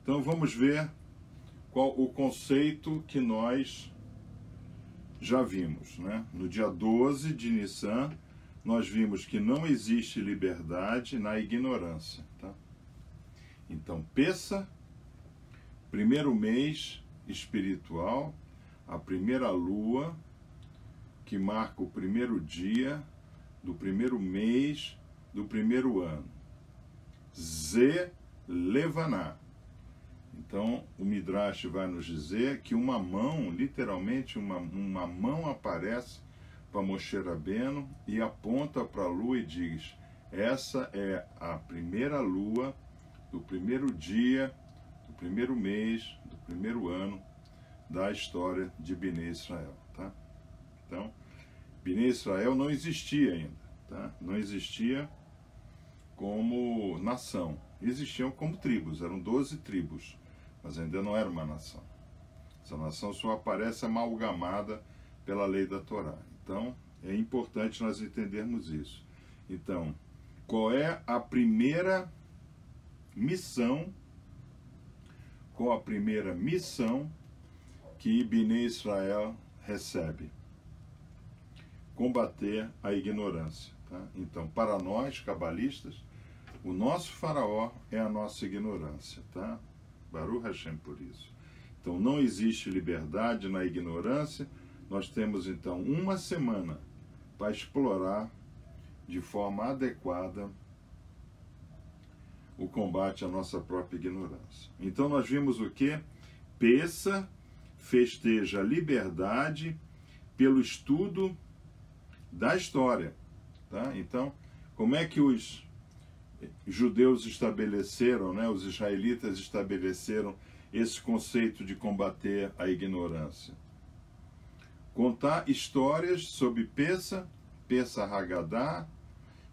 Então vamos ver qual o conceito que nós já vimos, né? No dia 12 de Nissan, nós vimos que não existe liberdade na ignorância, tá? Então, Pessa, primeiro mês espiritual, a primeira lua, que marca o primeiro dia do primeiro mês do primeiro ano. Ze Levaná. Então, o Midrash vai nos dizer que uma mão, literalmente uma mão aparece para Moshe Rabbeinu e aponta para a lua e diz: essa é a primeira lua do primeiro dia, do primeiro mês, do primeiro ano da história de Bnei Israel, tá? Então, Bnei Israel não existia ainda, tá? Não existia como nação. Existiam como tribos, eram 12 tribos, mas ainda não era uma nação. Essa nação só aparece amalgamada pela lei da Torá. Então, é importante nós entendermos isso. Então, qual é a primeira missão, qual a primeira missão que Bnei Israel recebe? Combater a ignorância, tá? Então, para nós, cabalistas, o nosso faraó é a nossa ignorância, tá? Baruch Hashem por isso. Então, não existe liberdade na ignorância. Nós temos, então, uma semana para explorar de forma adequada o combate à nossa própria ignorância. Então, nós vimos o quê? Pessa festeja a liberdade pelo estudo da história, tá? Então, como é que os judeus estabeleceram, né, os israelitas estabeleceram esse conceito de combater a ignorância? Contar histórias sobre Pessa Haggadah,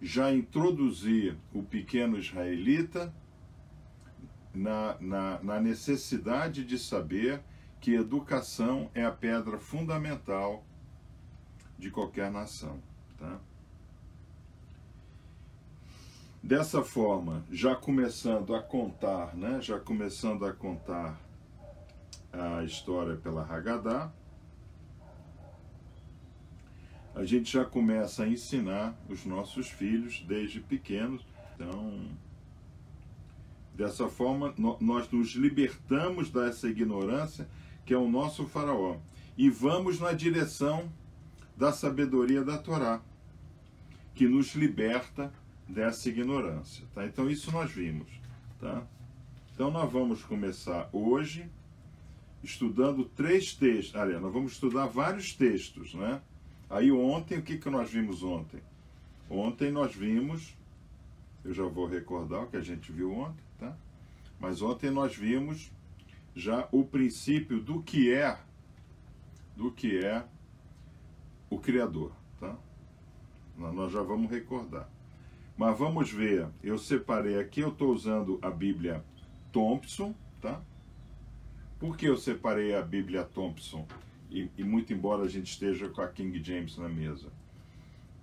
já introduzir o pequeno israelita na necessidade de saber que educação é a pedra fundamental de qualquer nação, tá? Dessa forma, já começando a contar, né? Já começando a contar a história pela Haggadah, a gente já começa a ensinar os nossos filhos desde pequenos. Então, dessa forma, nós nos libertamos dessa ignorância que é o nosso faraó e vamos na direção da sabedoria da Torá, que nos liberta dessa ignorância, tá? Então isso nós vimos, tá? Então nós vamos começar hoje estudando 3 textos. Aliás, nós vamos estudar vários textos, né? Aí ontem, o que nós vimos ontem? Ontem nós vimos, eu já vou recordar o que a gente viu ontem, tá? Mas ontem nós vimos já o princípio do que é o Criador, tá? Nós já vamos recordar. Mas vamos ver, eu separei aqui, eu estou usando a Bíblia Thompson, tá? Por que eu separei a Bíblia Thompson? E muito embora a gente esteja com a King James na mesa.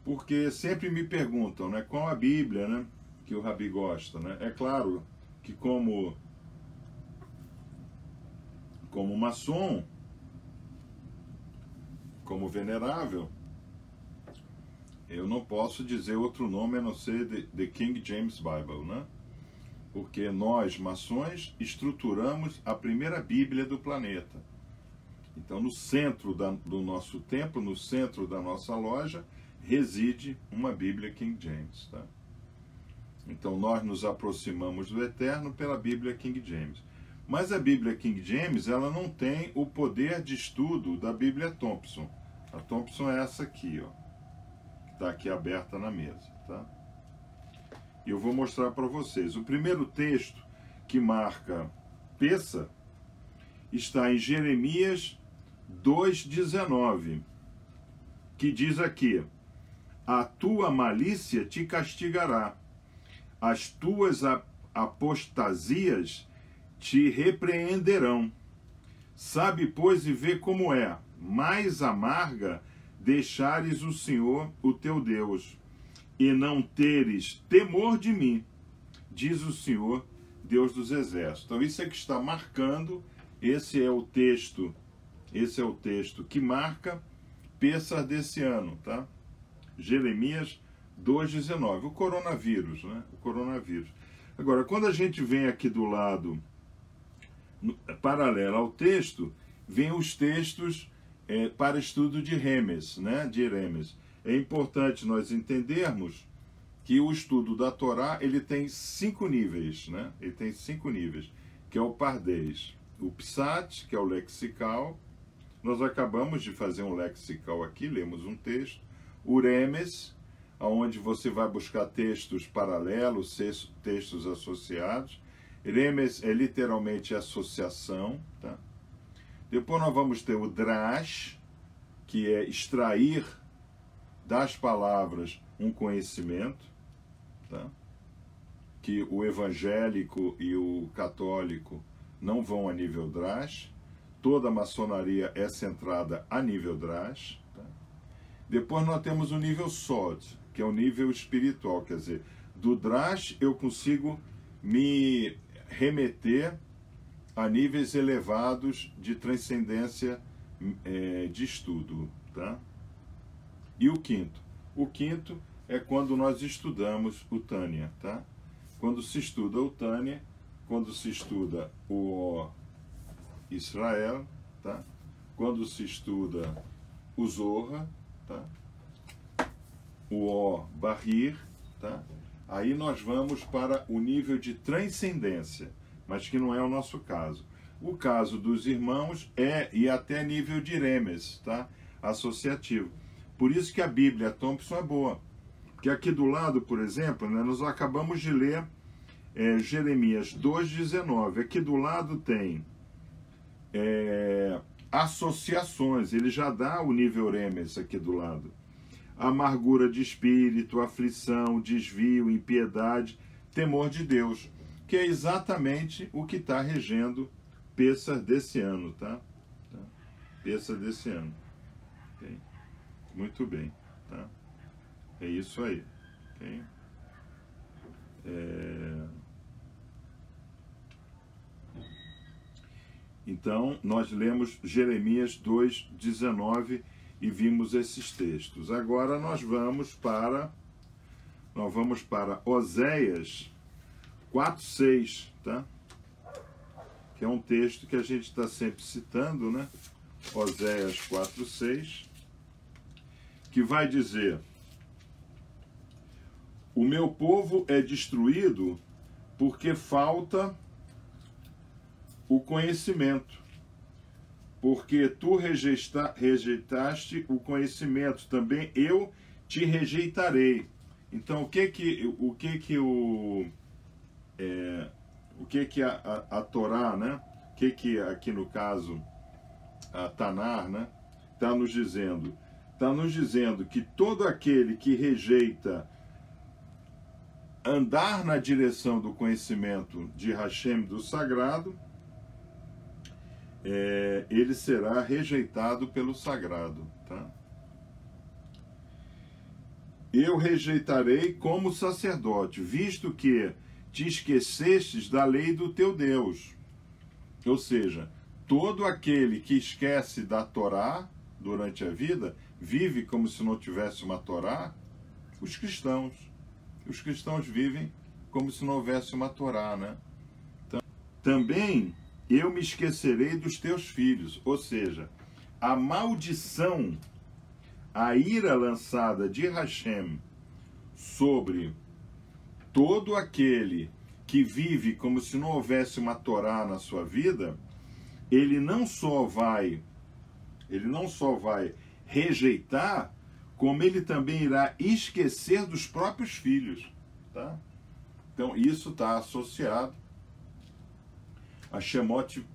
Porque sempre me perguntam, né, qual a Bíblia, né, que o Rabi gosta, né? É claro que como maçom, como venerável, eu não posso dizer outro nome a não ser The King James Bible, né? Porque nós, maçons, estruturamos a primeira Bíblia do planeta. Então, no centro do nosso templo, no centro da nossa loja, reside uma Bíblia King James, tá? Então, nós nos aproximamos do Eterno pela Bíblia King James. Mas a Bíblia King James, ela não tem o poder de estudo da Bíblia Thompson. A Thompson é essa aqui, ó. Está aqui aberta na mesa, tá? E eu vou mostrar para vocês. O primeiro texto que marca Pessa está em Jeremias 2,19, que diz aqui: a tua malícia te castigará, as tuas apostasias te repreenderão. Sabe, pois, e vê como é, mais amarga deixares o Senhor, o teu Deus, e não teres temor de mim, diz o Senhor, Deus dos exércitos. Então isso é que está marcando, esse é o texto que marca Pêssar desse ano, tá? Jeremias 2,19, o coronavírus, né? O coronavírus. Agora, quando a gente vem aqui do lado paralelo ao texto, vem os textos para estudo de Remes, né? De Remes. É importante nós entendermos que o estudo da Torá, ele tem 5 níveis, né? Ele tem 5 níveis, que é o Pardês, o Psat, que é o lexical. Nós acabamos de fazer um lexical aqui, lemos um texto. O Remes, onde você vai buscar textos paralelos, textos associados. Remes é literalmente associação, tá? Depois nós vamos ter o Drash, que é extrair das palavras um conhecimento, tá? Que o evangélico e o católico não vão a nível Drash. Toda a maçonaria é centrada a nível Drash. Tá? Depois nós temos o nível Sod, que é o nível espiritual. Quer dizer, do Drash eu consigo me remeter a níveis elevados de transcendência de estudo. Tá? E o quinto? O quinto é quando nós estudamos o Tânia. Tá? Quando se estuda o Tânia, quando se estuda o Israel, tá? Quando se estuda o Zohar, tá? O Bahir, tá? Aí nós vamos para o nível de transcendência, mas que não é o nosso caso. O caso dos irmãos é e até nível de Remes, tá? Associativo. Por isso que a Bíblia Thompson é boa. Porque aqui do lado, por exemplo, né, nós acabamos de ler Jeremias 2,19. Aqui do lado tem associações, ele já dá o nível Remes aqui do lado. Amargura de espírito, aflição, desvio, impiedade, temor de Deus, que é exatamente o que está regendo Pêssar desse ano, tá? Pêssar desse ano. Okay? Muito bem, tá? É isso aí. Okay? Então, nós lemos Jeremias 2,19 e vimos esses textos. Agora nós vamos para Oséias 4,6, tá? Que é um texto que a gente está sempre citando, né? Oséias 4,6, que vai dizer: o meu povo é destruído porque falta o conhecimento, porque tu rejeitaste o conhecimento, também eu te rejeitarei. Então, o que a Torá, né? O que aqui no caso a Tanar, né? Está nos dizendo? Está nos dizendo que todo aquele que rejeita andar na direção do conhecimento de Hashem, do sagrado, ele será rejeitado pelo sagrado, tá? Eu rejeitarei como sacerdote, visto que te esquecestes da lei do teu Deus. Ou seja, todo aquele que esquece da Torá durante a vida, vive como se não tivesse uma Torá. Os cristãos vivem como se não houvesse uma Torá, né? Então, também eu me esquecerei dos teus filhos, ou seja, a maldição, a ira lançada de Hashem sobre todo aquele que vive como se não houvesse uma Torá na sua vida, ele não só vai rejeitar, como ele também irá esquecer dos próprios filhos, tá? Então isso está associado a Shemot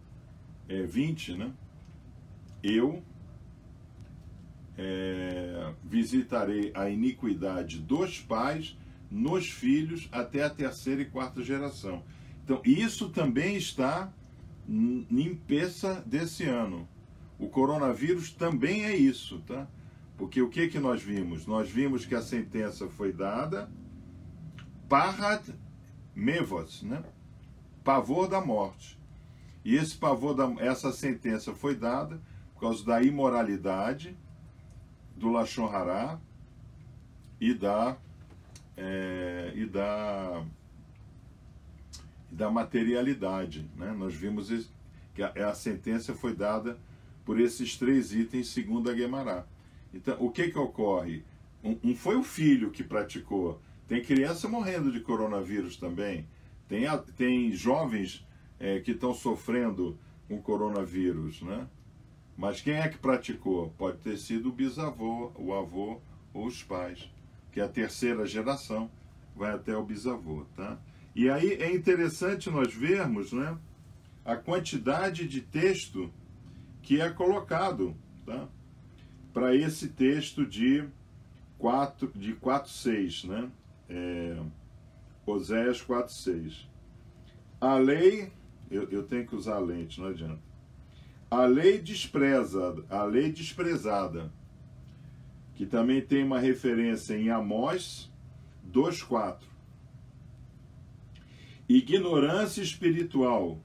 20, né? Eu visitarei a iniquidade dos pais nos filhos até a 3ª e 4ª geração. Então isso também está em Pêssar desse ano. O coronavírus também é isso, tá? Porque o que nós vimos? Nós vimos que a sentença foi dada Parad Mevos, né? pavor da morte. E esse essa sentença foi dada por causa da imoralidade, do Lashon Hará e da materialidade, né? Nós vimos que a sentença foi dada por esses 3 itens, segundo a Guemará. Então, o que ocorre? Não foi o filho que praticou. Tem criança morrendo de coronavírus também. Tem jovens que estão sofrendo com coronavírus, né? Mas quem é que praticou? Pode ter sido o bisavô, o avô ou os pais, que é a 3ª geração, vai até o bisavô, tá? E aí é interessante nós vermos, né, a quantidade de texto que é colocado, tá, para esse texto de 4:6, né? Oséias 4:6. A lei, eu tenho que usar a lente, não adianta. A lei desprezada, que também tem uma referência em Amós 2:4. Ignorância espiritual,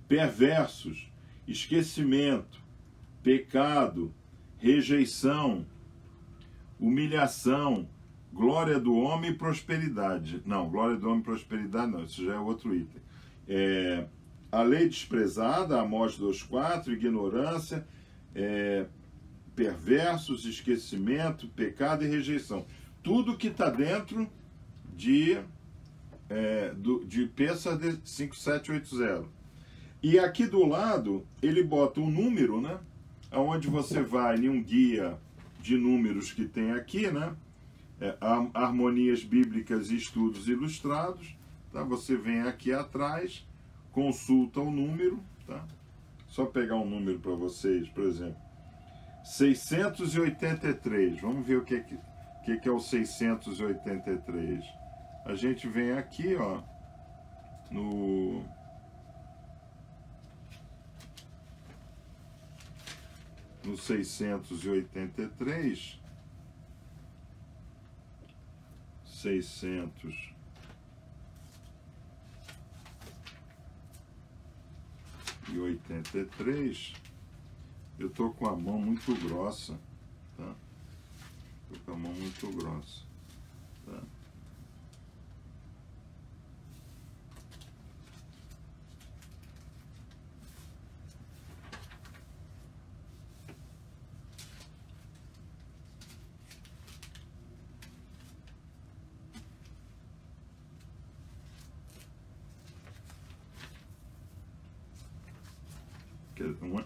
perversos, esquecimento, pecado, rejeição, humilhação, glória do homem e prosperidade. Não, glória do homem e prosperidade não, isso já é outro item. A lei desprezada, Amós 2:4, ignorância, perversos, esquecimento, pecado e rejeição. Tudo que está dentro de Pêssar 5780. E aqui do lado, ele bota um número, né? Onde você vai em um guia de números que tem aqui, né? Harmonias Bíblicas e Estudos Ilustrados. Tá? Você vem aqui atrás, consulta o número, tá? Só pegar um número para vocês, por exemplo. 683. Vamos ver o que é o 683. A gente vem aqui, ó, no 683, 683, eu tô com a mão muito grossa, tá? Tô com a mão muito grossa, tá?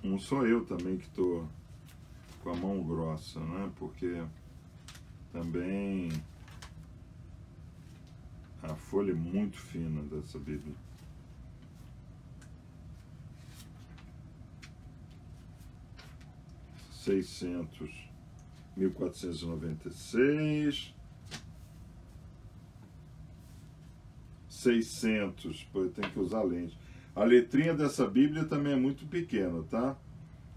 Não sou eu também que estou com a mão grossa, né? Porque também a folha é muito fina dessa Bíblia. (600) 1496, 600, pô, eu tenho que usar lente. A letrinha dessa Bíblia também é muito pequena, tá?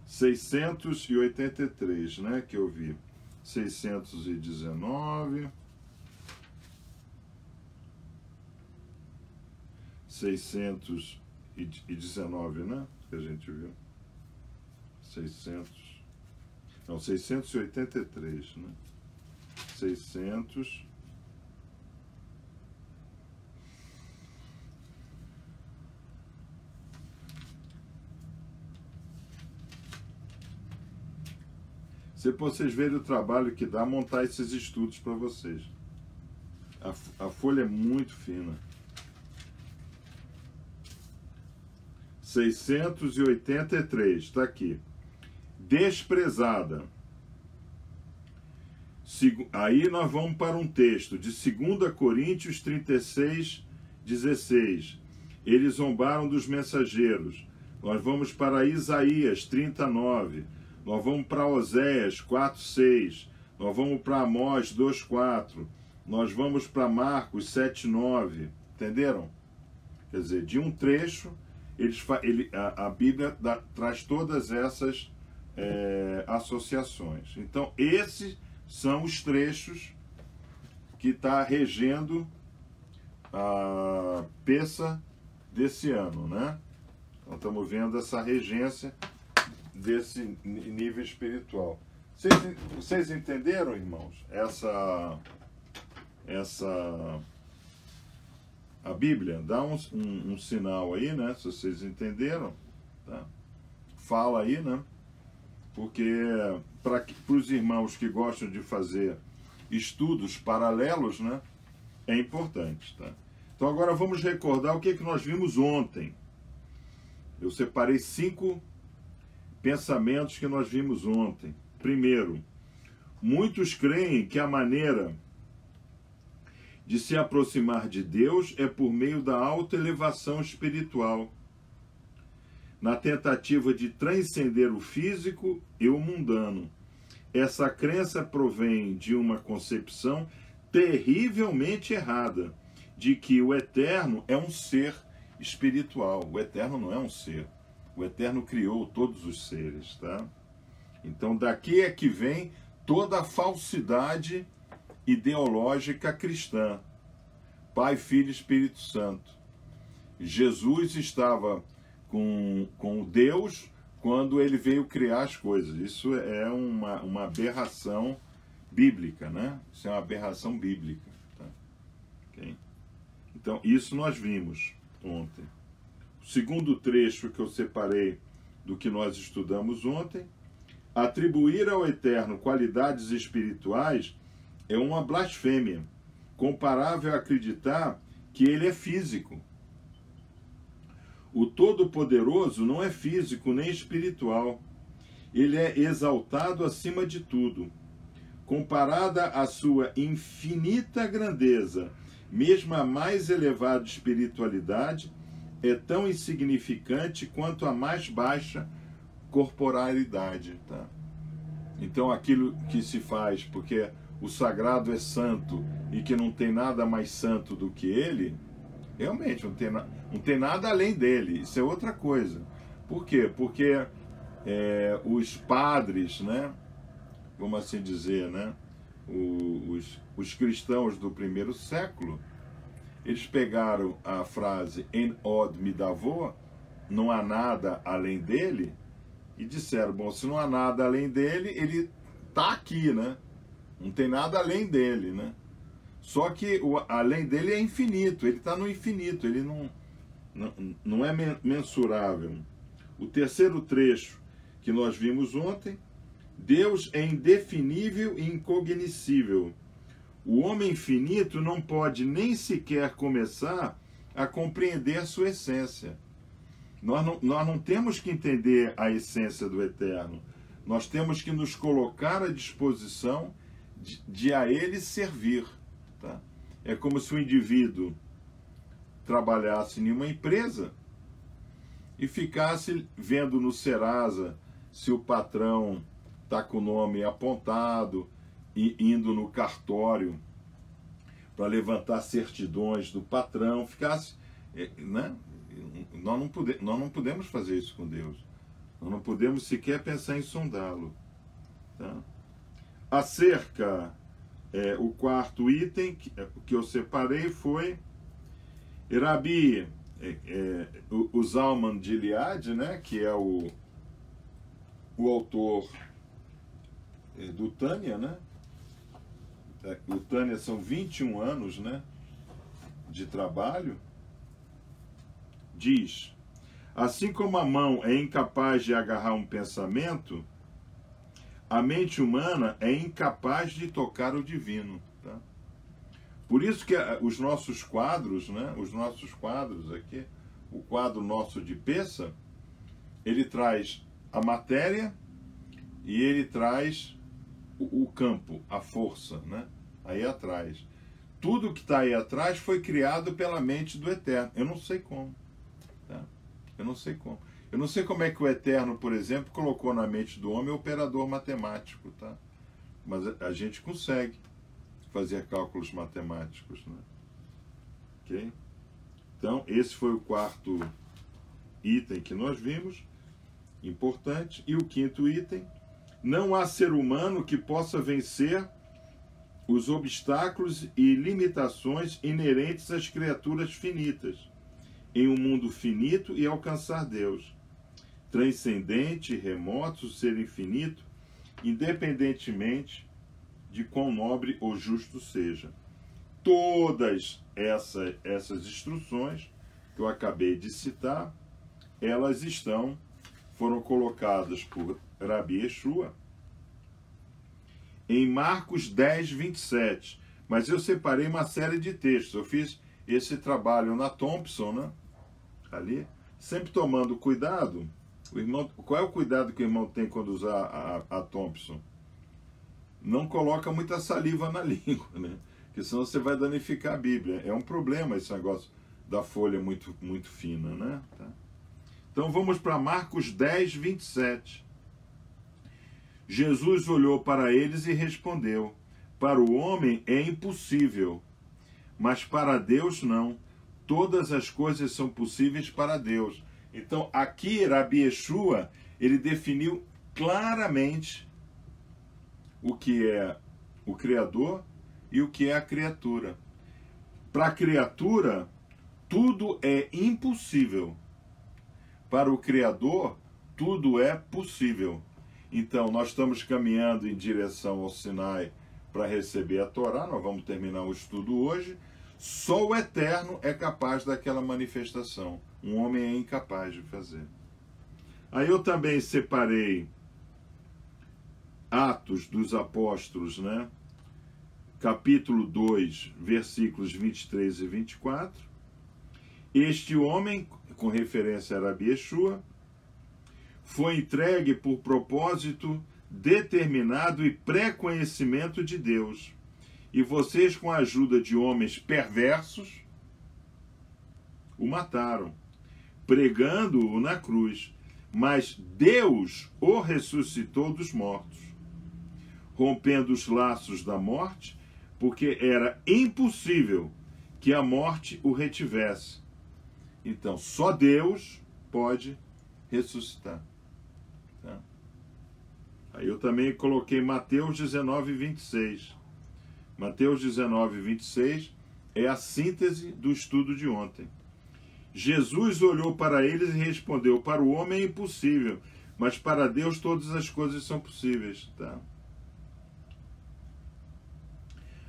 683, né, que eu vi. 619. 619, né, que a gente viu. 683, né? 600. Se vocês verem o trabalho que dá montar esses estudos para vocês. A folha é muito fina. 683, está aqui. Desprezada. Aí nós vamos para um texto de 2 Coríntios 36, 16. Eles zombaram dos mensageiros. Nós vamos para Isaías 39. Nós vamos para Oséias 4:6. Nós vamos para Amós 2:4. Nós vamos para Marcos 7:9. Entenderam? Quer dizer, de um trecho, a Bíblia traz todas essas associações. Então, esses são os trechos que está regendo a Pêssar desse ano, né? Então estamos vendo essa regência desse nível espiritual. Vocês entenderam, irmãos? A Bíblia dá um sinal aí, né? Se vocês entenderam, tá? Fala aí, né? Porque para os irmãos que gostam de fazer estudos paralelos, né? É importante, tá? Então agora vamos recordar o que nós vimos ontem. Eu separei 5 pensamentos que nós vimos ontem. Primeiro, muitos creem que a maneira de se aproximar de Deus é por meio da autoelevação espiritual, na tentativa de transcender o físico e o mundano. Essa crença provém de uma concepção terrivelmente errada, de que o Eterno é um ser espiritual. O Eterno não é um ser. O Eterno criou todos os seres, tá? Então daqui é que vem toda a falsidade ideológica cristã. Pai, Filho e Espírito Santo. Jesus estava com Deus quando ele veio criar as coisas. Isso é uma aberração bíblica, né? Isso é uma aberração bíblica. Tá? Okay? Então, isso nós vimos ontem. O segundo trecho que eu separei do que nós estudamos ontem: atribuir ao Eterno qualidades espirituais é uma blasfêmia, comparável a acreditar que ele é físico. O Todo-Poderoso não é físico nem espiritual. Ele é exaltado acima de tudo. Comparada à sua infinita grandeza, mesmo a mais elevada espiritualidade é tão insignificante quanto a mais baixa corporalidade. Tá? Então aquilo que se faz porque o sagrado é santo e que não tem nada mais santo do que ele, realmente não tem nada além dele. Isso é outra coisa. Por quê? Porque os padres, né, vamos assim dizer, né, os cristãos do primeiro século, eles pegaram a frase en od midavo, não há nada além dele, e disseram, bom, se não há nada além dele, ele está aqui, né? Não tem nada além dele, né? Só que além dele é infinito, ele está no infinito, ele não é mensurável. O terceiro trecho que nós vimos ontem: Deus é indefinível e incognoscível. O homem finito não pode nem sequer começar a compreender sua essência. Nós não temos que entender a essência do Eterno. Nós temos que nos colocar à disposição de a Ele servir. Tá? É como se o indivíduo trabalhasse em uma empresa e ficasse vendo no Serasa se o patrão está com o nome apontado, e indo no cartório para levantar certidões do patrão, ficasse, né? Nós não podemos fazer isso com Deus. Nós não podemos sequer pensar em sondá-lo. Tá? Acerca, o quarto item que eu separei foi Rabi o Zalman de Gilead, né, que é o autor do Tânia, né? O Tânia são 21 anos, né, de trabalho. Diz: assim como a mão é incapaz de agarrar um pensamento, a mente humana é incapaz de tocar o divino. Tá? Por isso que os nossos quadros, né, os nossos quadros aqui, o quadro nosso de peça, ele traz a matéria e ele traz o campo, a força, né? Aí atrás. Tudo que está aí atrás foi criado pela mente do Eterno. Eu não sei como. Tá? Eu não sei como. Eu não sei como é que o Eterno, por exemplo, colocou na mente do homem o operador matemático. Tá? Mas a gente consegue fazer cálculos matemáticos. Né? Okay? Então, esse foi o quarto item que nós vimos. Importante. E o quinto item: não há ser humano que possa vencer os obstáculos e limitações inerentes às criaturas finitas. em um mundo finito e alcançar Deus, transcendente e remoto, ser infinito, independentemente de quão nobre ou justo seja. Todas essas instruções que eu acabei de citar, elas foram colocadas por Rabi Yeshua em Marcos 10, 27. Mas eu separei uma série de textos. Eu fiz esse trabalho na Thompson, né? Ali, sempre tomando cuidado. O irmão, qual é o cuidado que o irmão tem quando usar a Thompson? Não coloca muita saliva na língua, né? Porque senão você vai danificar a Bíblia. É um problema esse negócio da folha muito, muito fina, né? Tá? Então vamos para Marcos 10, 27. Jesus olhou para eles e respondeu: para o homem é impossível, mas para Deus não. Todas as coisas são possíveis para Deus. Então aqui Rabi Yeshua, ele definiu claramente o que é o Criador e o que é a criatura. Para a criatura, tudo é impossível. Para o Criador, tudo é possível. Então, nós estamos caminhando em direção ao Sinai para receber a Torá. Nós vamos terminar o estudo hoje. Só o Eterno é capaz daquela manifestação. Um homem é incapaz de fazer. Aí eu também separei Atos dos Apóstolos, né? Capítulo 2, versículos 23 e 24. Este homem, com referência a Rabi Yeshua, foi entregue por propósito determinado e pré-conhecimento de Deus. E vocês, com a ajuda de homens perversos, o mataram, pregando-o na cruz. Mas Deus o ressuscitou dos mortos, rompendo os laços da morte, porque era impossível que a morte o retivesse. Então, só Deus pode ressuscitar. Tá? Aí eu também coloquei Mateus 19, 26. Mateus 19, 26 é a síntese do estudo de ontem. Jesus olhou para eles e respondeu: para o homem é impossível, mas para Deus todas as coisas são possíveis. Tá?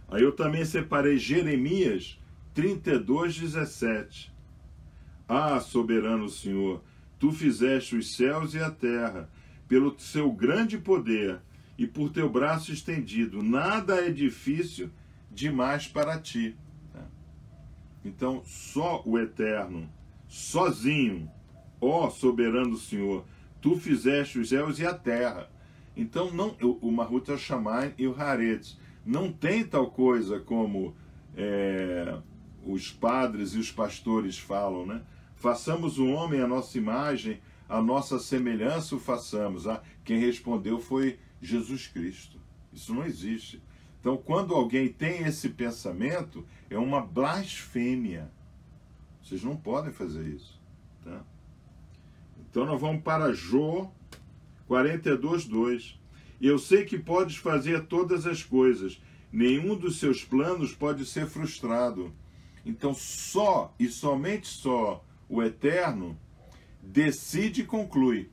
Aí eu também separei Jeremias 32, 17. Ah, soberano Senhor, tu fizeste os céus e a terra, pelo seu grande poder e por teu braço estendido. Nada é difícil demais para ti. Tá? Então, só o Eterno, sozinho, ó soberano Senhor, tu fizeste os céus e a terra. Então, não, o Mahut HaShamayim e o Haaretz, não tem tal coisa como os padres e os pastores falam, né? Façamos o homem à nossa imagem, a nossa semelhança o façamos. Ah, quem respondeu foi Jesus Cristo. Isso não existe. Então, quando alguém tem esse pensamento, é uma blasfêmia. Vocês não podem fazer isso. Tá? Então, nós vamos para Jó 42, 2. Eu sei que podes fazer todas as coisas. Nenhum dos seus planos pode ser frustrado. Então, só e somente só o Eterno decide e conclui.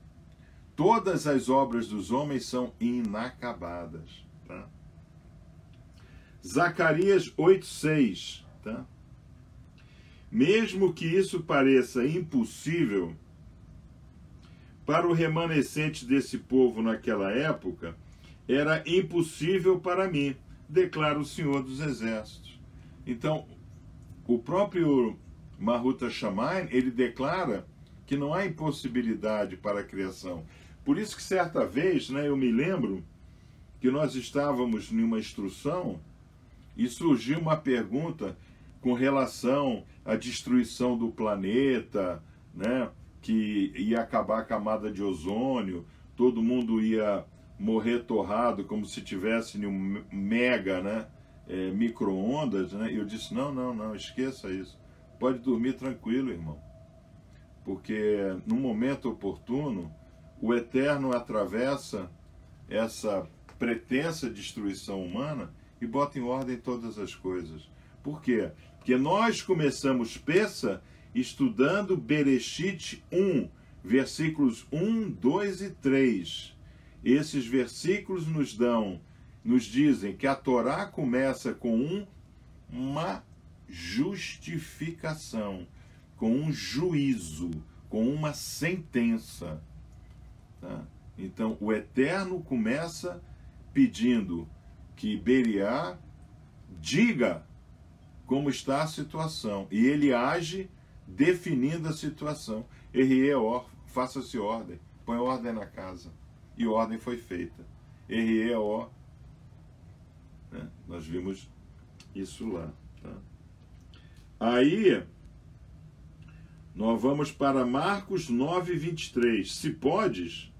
Todas as obras dos homens são inacabadas. Tá? Zacarias 8,6. Tá? Mesmo que isso pareça impossível para o remanescente desse povo naquela época, era impossível para mim, declara o Senhor dos Exércitos. Então, o próprio Mahut HaShamayim, ele declara que não há impossibilidade para a criação. Por isso que certa vez, né, eu me lembro que nós estávamos em uma instrução e surgiu uma pergunta com relação à destruição do planeta, né, que ia acabar a camada de ozônio, todo mundo ia morrer torrado como se tivesse em um mega, né, micro-ondas, né? E eu disse, não, esqueça isso. Pode dormir tranquilo, irmão. Porque no momento oportuno, o Eterno atravessa essa pretensa destruição humana e bota em ordem todas as coisas. Por quê? Porque nós começamos peça estudando Bereshit 1, versículos 1, 2 e 3. Esses versículos nos dizem que a Torá começa com uma justificação, com um juízo, com uma sentença. Tá? Então, o Eterno começa pedindo que Beriá diga como está a situação. E ele age definindo a situação. Errieor, faça-se ordem. Põe ordem na casa. E ordem foi feita. Errieor, né? Nós vimos isso lá. Tá? Aí, nós vamos para Marcos 9, 23. Se podes,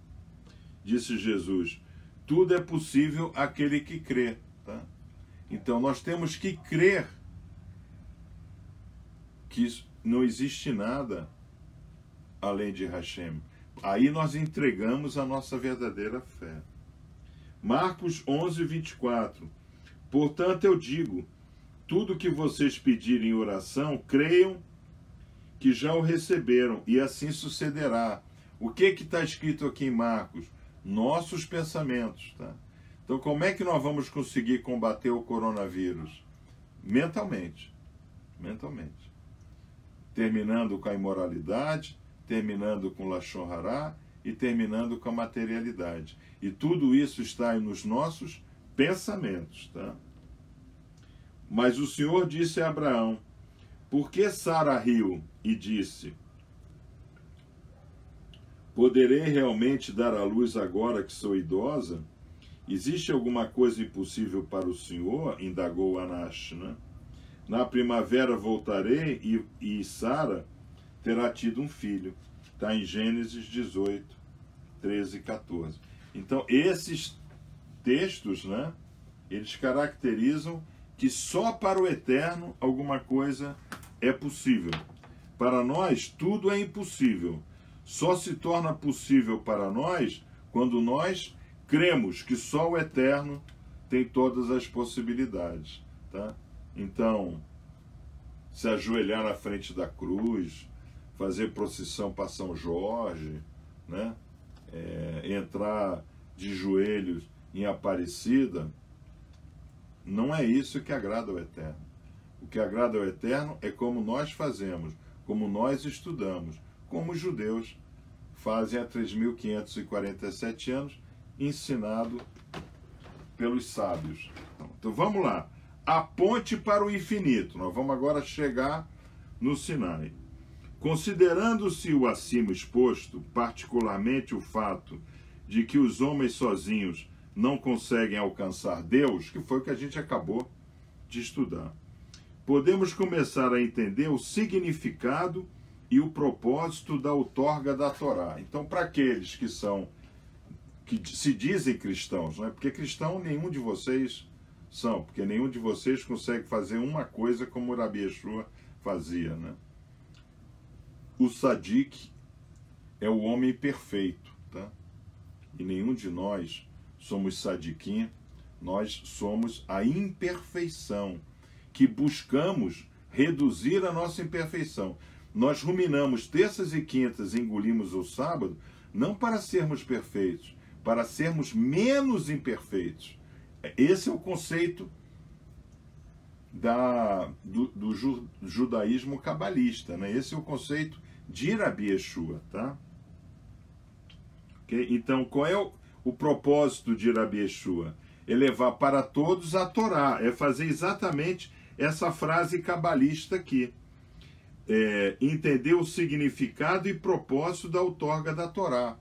disse Jesus, tudo é possível àquele que crê. Tá? Então, nós temos que crer que não existe nada além de Hashem. Aí nós entregamos a nossa verdadeira fé. Marcos 11, 24. Portanto, eu digo, tudo que vocês pedirem em oração, creiam que já o receberam, e assim sucederá. O que está escrito aqui em Marcos? Nossos pensamentos. Tá? Então, como é que nós vamos conseguir combater o coronavírus? Mentalmente. Mentalmente. Terminando com a imoralidade, terminando com o Lashon Hará e terminando com a materialidade. E tudo isso está aí nos nossos pensamentos. Tá? Mas o Senhor disse a Abraão, por que Sara riu e disse, poderei realmente dar à luz agora que sou idosa? Existe alguma coisa impossível para o Senhor? Indagou Anash, né? Na primavera voltarei e Sara terá tido um filho. Está em Gênesis 18, 13 e 14. Então, esses textos, né, eles caracterizam que só para o Eterno alguma coisa é possível. Para nós, tudo é impossível. Só se torna possível para nós quando nós cremos que só o Eterno tem todas as possibilidades. Tá? Então, se ajoelhar na frente da cruz, fazer procissão para São Jorge, né? Entrar de joelhos em Aparecida, não é isso que agrada ao Eterno. O que agrada ao Eterno é como nós fazemos, como nós estudamos, como os judeus fazem há 3.547 anos, ensinado pelos sábios. Então vamos lá. A ponte para o infinito. Nós vamos agora chegar no Sinai. Considerando-se o acima exposto, particularmente o fato de que os homens sozinhos não conseguem alcançar Deus, que foi o que a gente acabou de estudar, podemos começar a entender o significado e o propósito da outorga da Torá. Então, para aqueles que se dizem cristãos, não é? Porque cristão nenhum de vocês são, porque nenhum de vocês consegue fazer uma coisa como o Rabi Yeshua fazia, né? O Sadik é o homem perfeito, tá? E nenhum de nós somos Sadikim, nós somos a imperfeição, que buscamos reduzir a nossa imperfeição. Nós ruminamos terças e quintas e engolimos o sábado, não para sermos perfeitos, para sermos menos imperfeitos. Esse é o conceito do judaísmo cabalista, né? Esse é o conceito de Rabi Yeshua, tá? Okay? Então, qual é o propósito de Rabi Yeshua? É levar para todos a Torá, é fazer exatamente essa frase cabalista aqui. Entender o significado e propósito da outorga da Torá.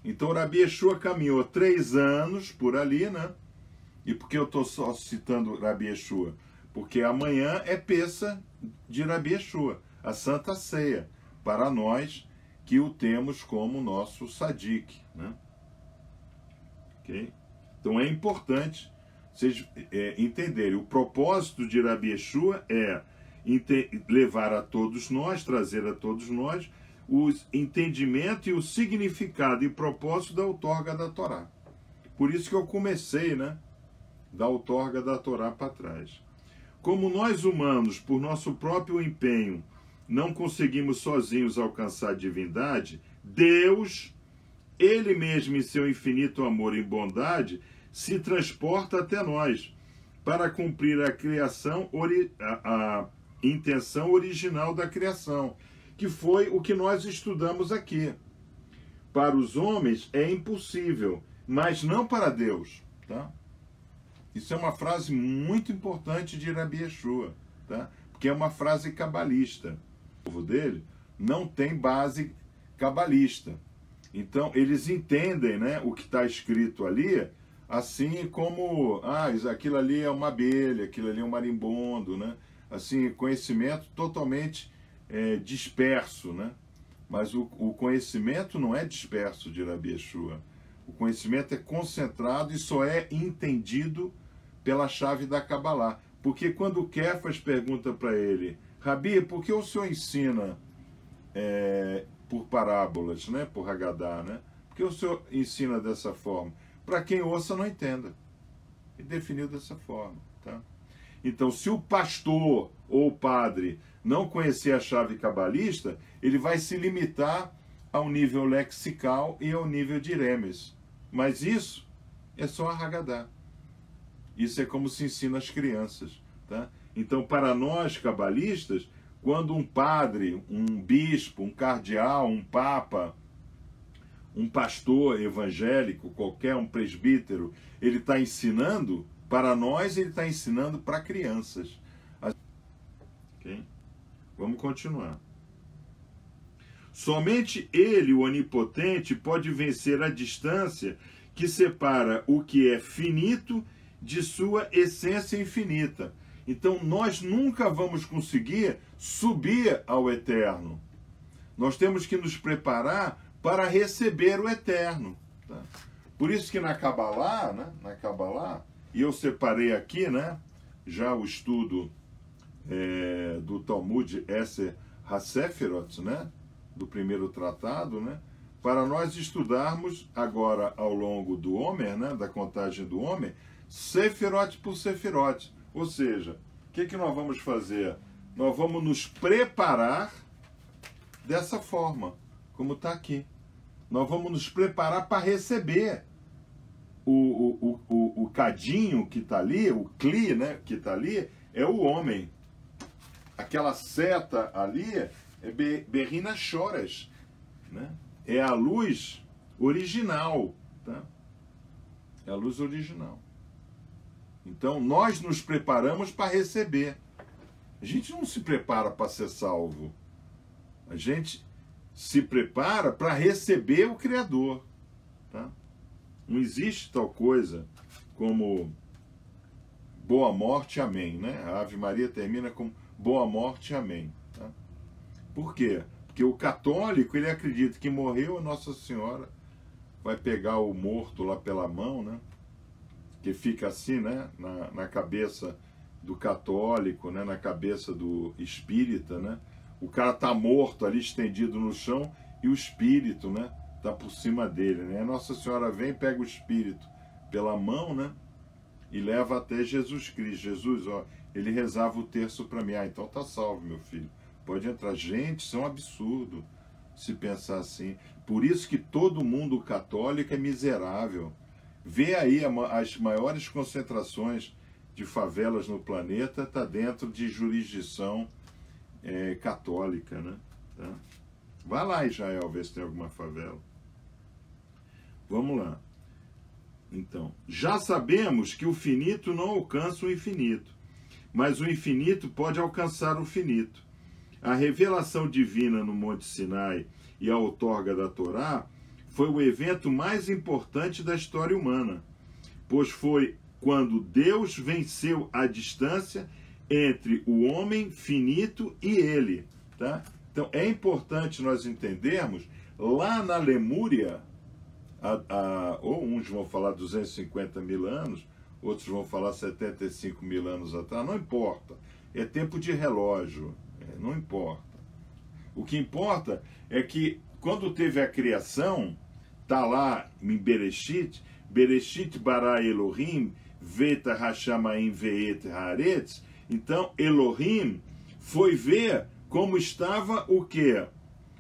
Então, Rabi Yeshua caminhou 3 anos por ali, né? E por que eu estou só citando Rabi Yeshua? Porque amanhã é Pessa de Rabi Yeshua, a Santa Ceia, para nós que o temos como nosso Sadik, né? Okay? Então é importante vocês entenderem. O propósito de Rabi Yeshua é levar a todos nós, trazer a todos nós o entendimento e o significado e propósito da outorga da Torá. Por isso que eu comecei, né, da outorga da Torá para trás. Como nós humanos, por nosso próprio empenho, não conseguimos sozinhos alcançar a divindade, Deus, Ele mesmo em seu infinito amor e bondade, se transporta até nós para cumprir a criação, a intenção original da criação, que foi o que nós estudamos aqui. Para os homens é impossível, mas não para Deus. Tá? Isso é uma frase muito importante de Rabi Yeshua, tá? Porque é uma frase cabalista. O povo dele não tem base cabalista. Então, eles entendem, né, o que está escrito ali, assim como, aquilo ali é uma abelha, aquilo ali é um marimbondo, né? Assim, conhecimento totalmente disperso, né? Mas o conhecimento não é disperso de Rabi Yeshua. O conhecimento é concentrado e só é entendido pela chave da Kabbalah. Porque quando o Kefas pergunta para ele, Rabi, por que o senhor ensina por parábolas, né? Por Haggadah, né? Por que o senhor ensina dessa forma? Para quem ouça não entenda. E definiu dessa forma. Tá? Então, se o pastor ou o padre não conhecer a chave cabalista, ele vai se limitar ao nível lexical e ao nível de remes. Mas isso é só a Haggadah. Isso é como se ensina às crianças. Tá? Então, para nós cabalistas, quando um padre, um bispo, um cardeal, um papa, um pastor evangélico, qualquer um presbítero, ele está ensinando, para nós ele está ensinando para crianças. Okay? Vamos continuar. Somente ele, o onipotente, pode vencer a distância que separa o que é finito de sua essência infinita. Então, nós nunca vamos conseguir subir ao eterno. Nós temos que nos preparar para receber o eterno. Tá? Por isso que na Kabbalah, né, e eu separei aqui, né, já o estudo do Talmud Esser HaSefirot, né, do primeiro tratado, né, para nós estudarmos agora ao longo do Homer, né, da contagem do Homer, Sefirot por Sefirot. Ou seja, o que nós vamos fazer? Nós vamos nos preparar dessa forma, como está aqui. Nós vamos nos preparar para receber o cadinho que está ali, o cli, né, que está ali, é o homem. Aquela seta ali é Berrina Choras, né? É a luz original. Tá? É a luz original. Então, nós nos preparamos para receber. A gente não se prepara para ser salvo. A gente se prepara para receber o Criador. Tá? Não existe tal coisa como boa morte, amém. Né? A Ave Maria termina com boa morte, amém. Tá? Por quê? Porque o católico, ele acredita que morreu, a Nossa Senhora vai pegar o morto lá pela mão, né? Que fica assim, né, na cabeça do católico, né, na cabeça do espírita, né? O cara tá morto ali, estendido no chão, e o espírito, né, tá por cima dele, né? A Nossa Senhora vem, pega o espírito pela mão, né, e leva até Jesus Cristo. Jesus, ó, ele rezava o terço para mim. Então tá salvo, meu filho. Pode entrar. Gente, isso é um absurdo se pensar assim. Por isso que todo mundo católico é miserável. Vê aí as maiores concentrações de favelas no planeta, está dentro de jurisdição católica, né? Tá? Vai lá, Israel, ver se tem alguma favela. Vamos lá. Então, já sabemos que o finito não alcança o infinito, mas o infinito pode alcançar o finito. A revelação divina no Monte Sinai e a outorga da Torá foi o evento mais importante da história humana, pois foi quando Deus venceu a distância entre o homem finito e ele. Tá? Então é importante nós entendermos, lá na Lemúria, ou uns vão falar 250 mil anos, outros vão falar 75 mil anos atrás, não importa, é tempo de relógio, não importa. O que importa é que quando teve a criação, está lá em Bereshit, Bereshit bara Elohim, veta hashamayim ve'et haaretz. Então Elohim foi ver como estava o quê?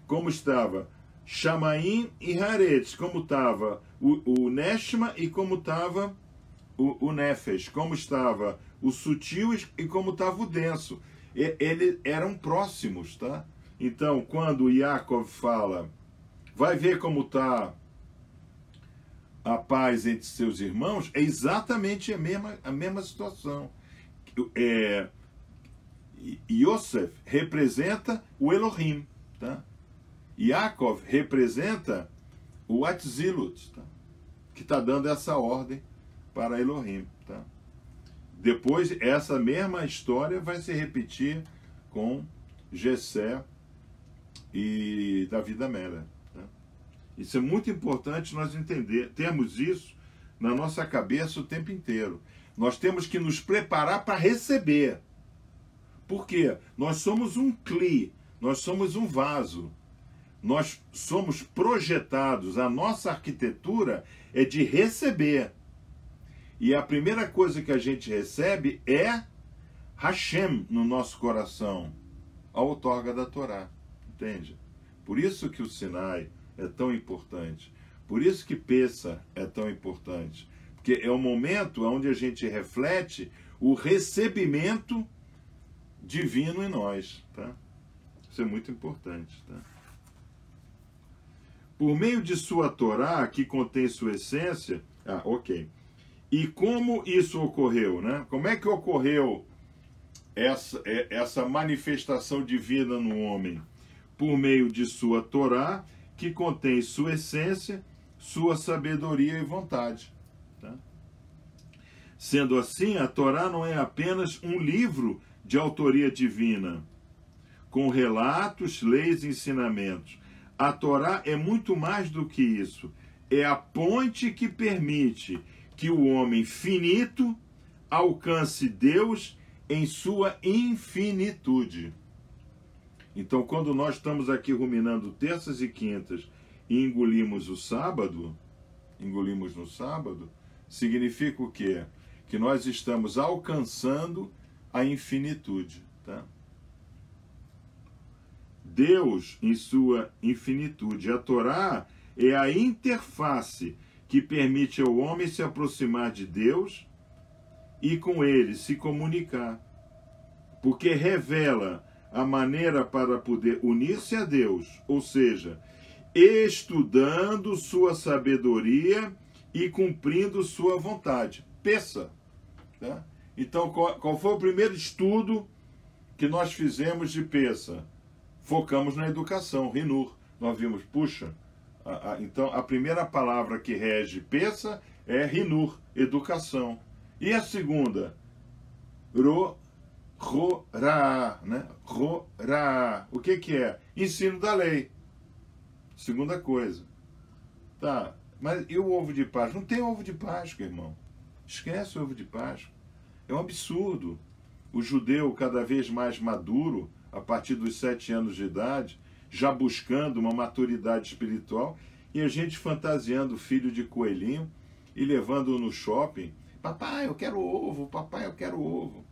Como estava Shamaim e Haaretz, como estava o Neshma e como estava o Nefesh, como estava o sutil e como estava o denso. Eles eram próximos, tá? Então, quando Yaakov fala, vai ver como está a paz entre seus irmãos, é exatamente a mesma situação. Yosef representa o Elohim, tá? Yaakov representa o Atzilut, tá? Que está dando essa ordem para Elohim, tá? Depois, essa mesma história vai se repetir com Jessé e Davi da Mera, tá? Isso é muito importante nós termos isso na nossa cabeça o tempo inteiro. Nós temos que nos preparar para receber. Por quê? Nós somos um cli, nós somos um vaso. Nós somos projetados, a nossa arquitetura é de receber. E a primeira coisa que a gente recebe é Hashem no nosso coração, a outorga da Torá, entende? Por isso que o Sinai é tão importante, por isso que Pessa é tão importante, porque é o momento onde a gente reflete o recebimento divino em nós, tá? Isso é muito importante, tá? Por meio de sua Torá, que contém sua essência... ok. E como isso ocorreu, né? Como é que ocorreu essa manifestação divina no homem? Por meio de sua Torá, que contém sua essência, sua sabedoria e vontade. Tá? Sendo assim, a Torá não é apenas um livro de autoria divina, com relatos, leis e ensinamentos. A Torá é muito mais do que isso. É a ponte que permite que o homem finito alcance Deus em sua infinitude. Então, quando nós estamos aqui ruminando terças e quintas e engolimos no sábado, significa o quê? Que nós estamos alcançando a infinitude, tá? Deus em sua infinitude. A Torá é a interface que permite ao homem se aproximar de Deus e com ele se comunicar, porque revela a maneira para poder unir-se a Deus, ou seja, estudando sua sabedoria e cumprindo sua vontade. Peça, tá? Então, qual foi o primeiro estudo que nós fizemos de Peça? Focamos na educação, Rinur. Nós vimos, puxa, então a primeira palavra que rege Peça é Rinur, educação. E a segunda? Ra, né? Ra. O que é? Ensino da lei. Segunda coisa. Tá, mas e o ovo de Páscoa? Não tem ovo de Páscoa, irmão. Esquece o ovo de Páscoa. É um absurdo. O judeu cada vez mais maduro, a partir dos 7 anos de idade, já buscando uma maturidade espiritual, e a gente fantasiando o filho de coelhinho e levando-o no shopping. Papai, eu quero ovo, papai, eu quero ovo.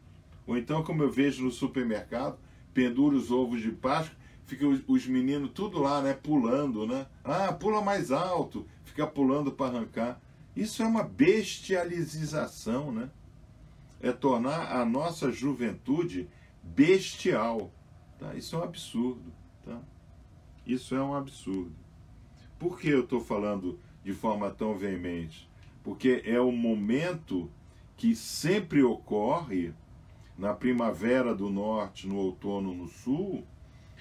Ou então, como eu vejo no supermercado, pendura os ovos de Páscoa, fica os meninos tudo lá, né, pulando, né? Ah, pula mais alto, fica pulando para arrancar. Isso é uma bestialização, né? É tornar a nossa juventude bestial. Tá? Isso é um absurdo. Tá? Isso é um absurdo. Por que eu estou falando de forma tão veemente? Porque é o momento que sempre ocorre na primavera do norte, no outono no sul,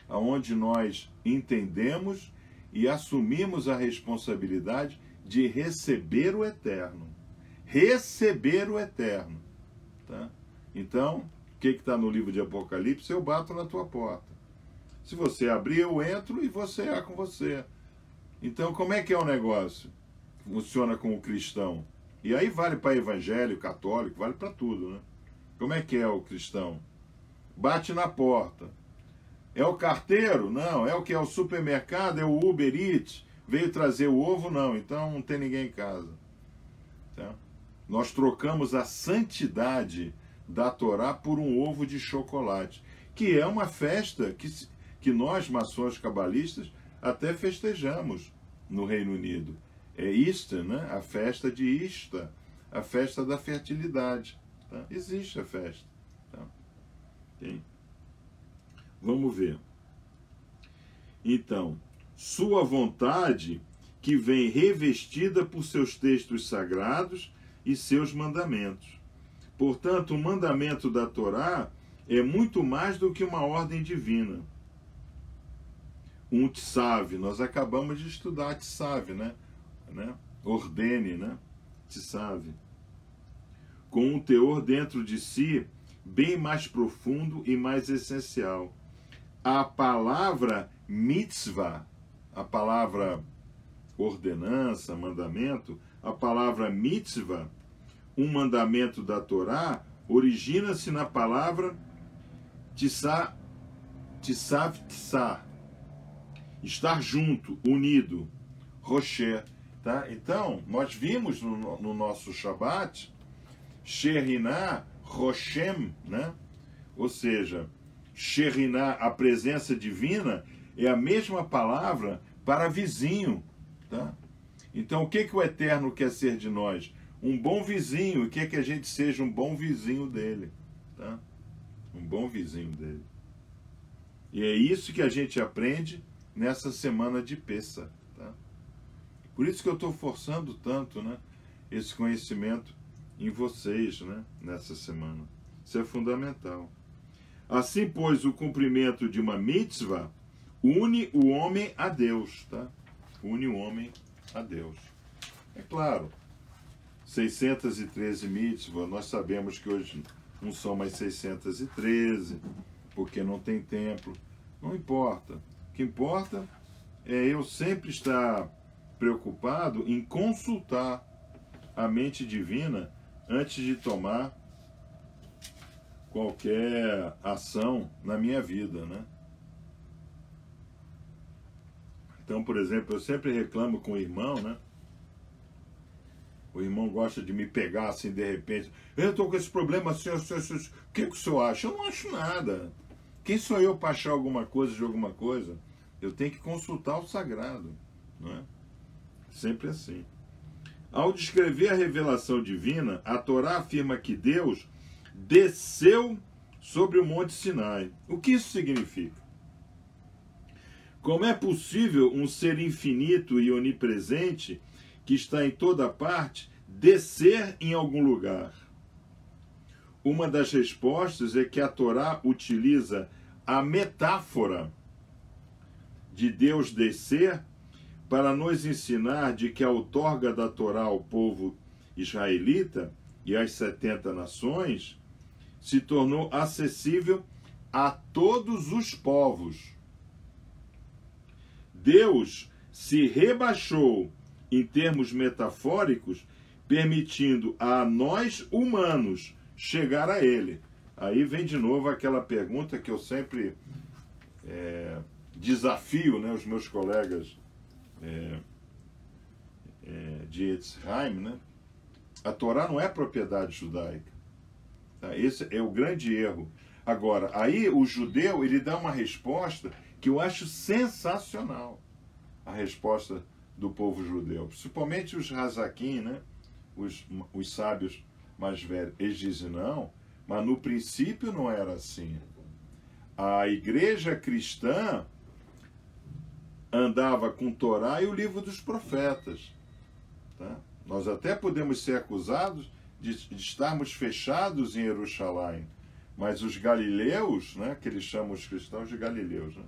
aonde nós entendemos e assumimos a responsabilidade de receber o eterno. Receber o eterno. Tá? Então, o que está no livro de Apocalipse? Eu bato na tua porta. Se você abrir, eu entro e você é com você. Então, como é que é o negócio? Funciona com o cristão. E aí vale para evangélico, católico, vale para tudo, né? Como é que é o cristão? Bate na porta. É o carteiro? Não. É o que? É o supermercado? É o Uber Eats? Veio trazer o ovo? Não. Então não tem ninguém em casa. Tá? Nós trocamos a santidade da Torá por um ovo de chocolate, que é uma festa que nós, maçons cabalistas, até festejamos no Reino Unido. É Easter, né? A festa de Easter, a festa da fertilidade. Tá? Existe a festa. Tá? Okay? Vamos ver. Então, sua vontade que vem revestida por seus textos sagrados e seus mandamentos. Portanto, o mandamento da Torá é muito mais do que uma ordem divina. Um tsav, nós acabamos de estudar tsav, né? Ordene, né? Tsav. Com um teor dentro de si bem mais profundo e mais essencial. A palavra mitzvah, a palavra ordenança, mandamento, a palavra mitzvah, um mandamento da Torá, origina-se na palavra tsav, estar junto, unido, rocher. Tá? Então, nós vimos no nosso Shabat, Sherinah, Roshem, né? Ou seja, Sherinah, a presença divina, é a mesma palavra para vizinho. Tá? Então, o que o Eterno quer ser de nós? Um bom vizinho, e quer que a gente seja um bom vizinho dele. Tá? Um bom vizinho dele. E é isso que a gente aprende nessa semana de Pêssah. Tá? Por isso que eu estou forçando tanto, né, esse conhecimento em vocês, né, nessa semana. Isso é fundamental. Assim, pois, o cumprimento de uma mitzvah une o homem a Deus. Tá? Une o homem a Deus. É claro, 613 mitzvah, nós sabemos que hoje não são mais 613, porque não tem templo. Não importa. O que importa é eu sempre estar preocupado em consultar a mente divina antes de tomar qualquer ação na minha vida, né? Então, por exemplo, eu sempre reclamo com o irmão, né? O irmão gosta de me pegar assim de repente. Eu estou com esse problema assim, o que o senhor acha? Eu não acho nada. Quem sou eu para achar alguma coisa de alguma coisa? Eu tenho que consultar o sagrado, não é? Sempre assim. Ao descrever a revelação divina, a Torá afirma que Deus desceu sobre o Monte Sinai. O que isso significa? Como é possível um ser infinito e onipresente, que está em toda parte, descer em algum lugar? Uma das respostas é que a Torá utiliza a metáfora de Deus descer para nos ensinar de que a outorga da Torá ao povo israelita e às 70 nações se tornou acessível a todos os povos. Deus se rebaixou em termos metafóricos, permitindo a nós humanos chegar a Ele. Aí vem de novo aquela pergunta que eu sempre desafio, né, os meus colegas de Etzheim, né? A Torá não é propriedade judaica. Tá? Esse é o grande erro. Agora, aí o judeu ele dá uma resposta que eu acho sensacional. A resposta do povo judeu, principalmente os Hazakim, né? Os sábios mais velhos. Eles dizem não, mas no princípio não era assim. A igreja cristã andava com Torá e o livro dos profetas. Tá? Nós até podemos ser acusados de estarmos fechados em Jerusalém, mas os galileus, né, que eles chamam os cristãos de galileus, né?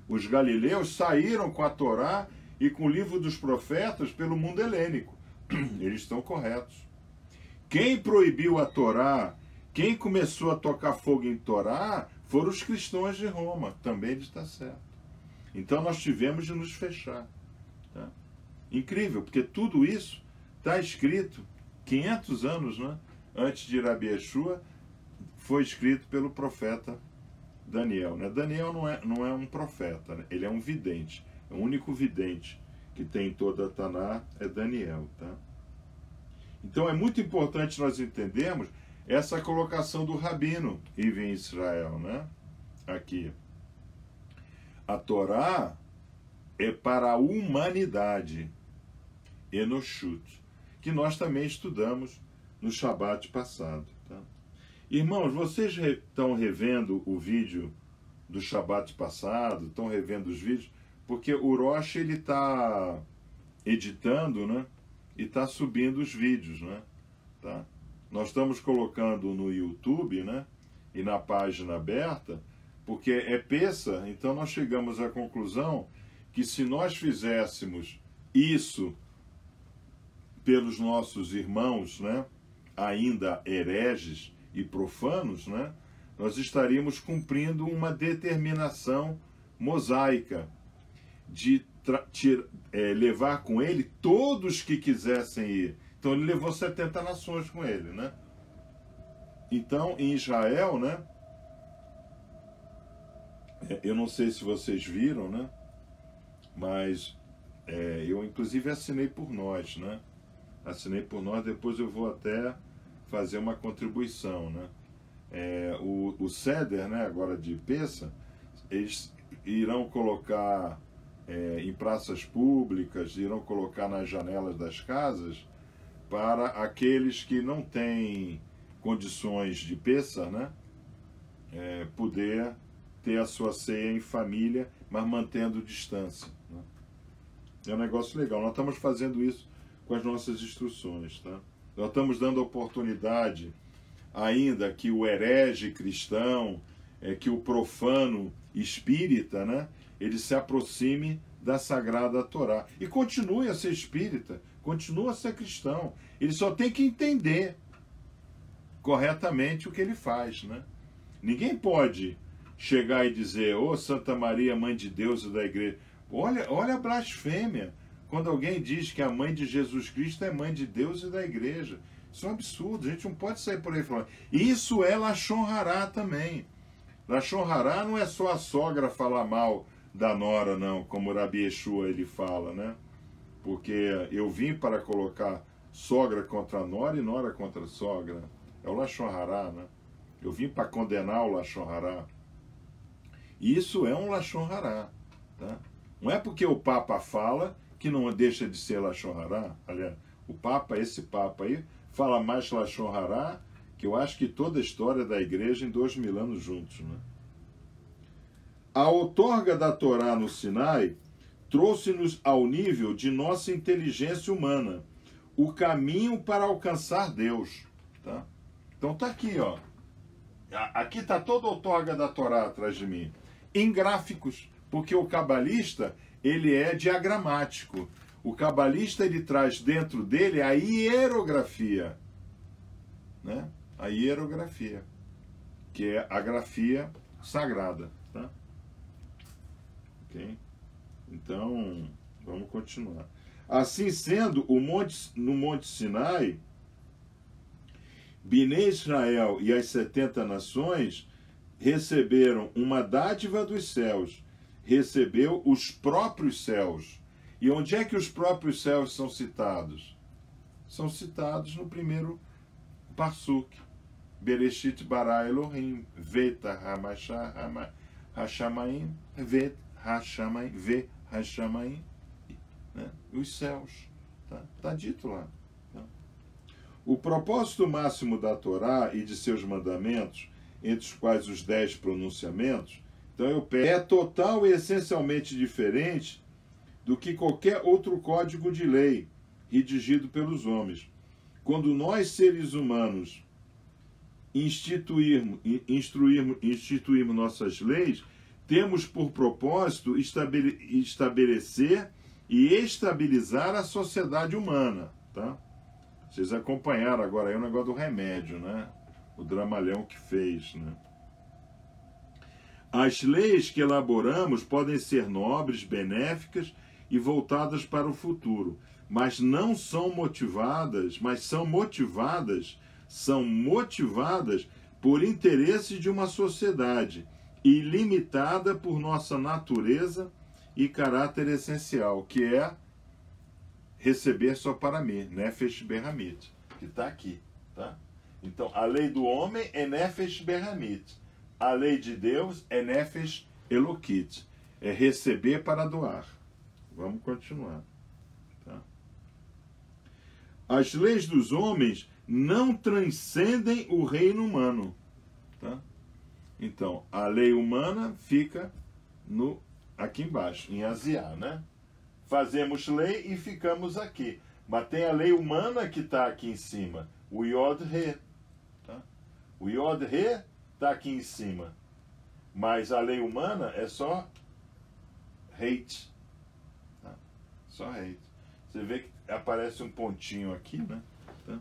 Os galileus saíram com a Torá e com o livro dos profetas pelo mundo helênico. Eles estão corretos. Quem proibiu a Torá, quem começou a tocar fogo em Torá, foram os cristãos de Roma. Também está certo. Então nós tivemos de nos fechar. Tá? Incrível, porque tudo isso está escrito 500 anos, né, antes de Rabi Yeshua, foi escrito pelo profeta Daniel. Né? Daniel não é um profeta, né? Ele é um vidente. É o único vidente que tem em toda a Taná é Daniel. Tá? Então é muito importante nós entendermos essa colocação do rabino em Israel. Né? aqui. A Torá é para a humanidade, Enoshut, que nós também estudamos no Shabat passado. Tá? Irmãos, vocês estão revendo o vídeo do Shabat passado, estão revendo os vídeos, porque o Rosh ele está editando, né? E está subindo os vídeos, né? Tá? Nós estamos colocando no YouTube, né? E na página aberta, porque é peça, então nós chegamos à conclusão que se nós fizéssemos isso pelos nossos irmãos, né? Ainda hereges e profanos, né? Nós estaríamos cumprindo uma determinação mosaica de levar com ele todos que quisessem ir. Então ele levou 70 nações com ele, né? Então, em Israel, né? Eu não sei se vocês viram, né? Mas eu inclusive assinei por nós, né? Assinei por nós, depois eu vou até fazer uma contribuição, né? O Seder, né? Agora de Pessa, eles irão colocar em praças públicas, irão colocar nas janelas das casas para aqueles que não têm condições de Pessa, né? Poder ter a sua ceia em família, mas mantendo distância. Né? É um negócio legal. Nós estamos fazendo isso com as nossas instruções. Tá? Nós estamos dando oportunidade ainda que o herege cristão, que o profano espírita, né? Ele se aproxime da Sagrada Torá. E continue a ser espírita, continua a ser cristão. Ele só tem que entender corretamente o que ele faz, né? Ninguém pode chegar e dizer, ô Santa Maria, Mãe de Deus e da Igreja. Olha a blasfêmia, quando alguém diz que a Mãe de Jesus Cristo é Mãe de Deus e da Igreja. Isso é um absurdo, a gente não pode sair por aí falando. Isso é Lashon Hará também. Lashon Hará não é só a sogra falar mal da nora, não, como o Rabi Yeshua ele fala, né? Porque eu vim para colocar sogra contra nora e nora contra sogra. É o Lashon Hará, né? Eu vim para condenar o Lashon Hará. Isso é um Lashon Hará, tá? Não é porque o Papa fala que não deixa de ser Lashon Hará. Aliás, o Papa, esse Papa aí, fala mais Lashon Hará que eu acho que toda a história da igreja em 2000 anos juntos, né? A outorga da Torá no Sinai trouxe-nos ao nível de nossa inteligência humana, o caminho para alcançar Deus. Tá? Então tá aqui, ó. Aqui está toda a outorga da Torá atrás de mim. Em gráficos, porque o cabalista, ele é diagramático. O cabalista, ele traz dentro dele a hierografia. Né? A hierografia, que é a grafia sagrada. Tá? Ok? Então, vamos continuar. Assim sendo, no Monte Sinai, Bnei Israel e as 70 nações receberam uma dádiva dos céus, recebeu os próprios céus. E onde é que os próprios céus são citados? São citados no primeiro Pasuk. Bereshit bara Elohim, veta hamashah hashamayim, vet hashamayim, ve hashamayim, né? Os céus. Tá dito lá. Tá? O propósito máximo da Torá e de seus mandamentos, entre os quais os 10 pronunciamentos, então é total e essencialmente diferente do que qualquer outro código de lei redigido pelos homens. Quando nós, seres humanos, instituirmos nossas leis, temos por propósito estabelecer e estabilizar a sociedade humana. Tá? Vocês acompanharam agora aí o negócio do remédio, né? O dramalhão que fez, né? As leis que elaboramos podem ser nobres, benéficas e voltadas para o futuro, mas não são motivadas, são motivadas por interesse de uma sociedade e limitada por nossa natureza e caráter essencial, que é receber só para mim, Nefesh Berramit, que está aqui, tá? Então, a lei do homem é Nefesh Berramit. a lei de Deus é Nefesh Elokit, é receber para doar. Vamos continuar. Tá? As leis dos homens não transcendem o reino humano. Tá? Então, a lei humana fica aqui embaixo, em Asiá, né? Fazemos lei e ficamos aqui. Mas tem a lei humana que está aqui em cima, o Yod-He. Tá? O Yod-He está aqui em cima. Mas a lei humana é só hate. Tá? Só hate. Você vê que aparece um pontinho aqui, né? Tá?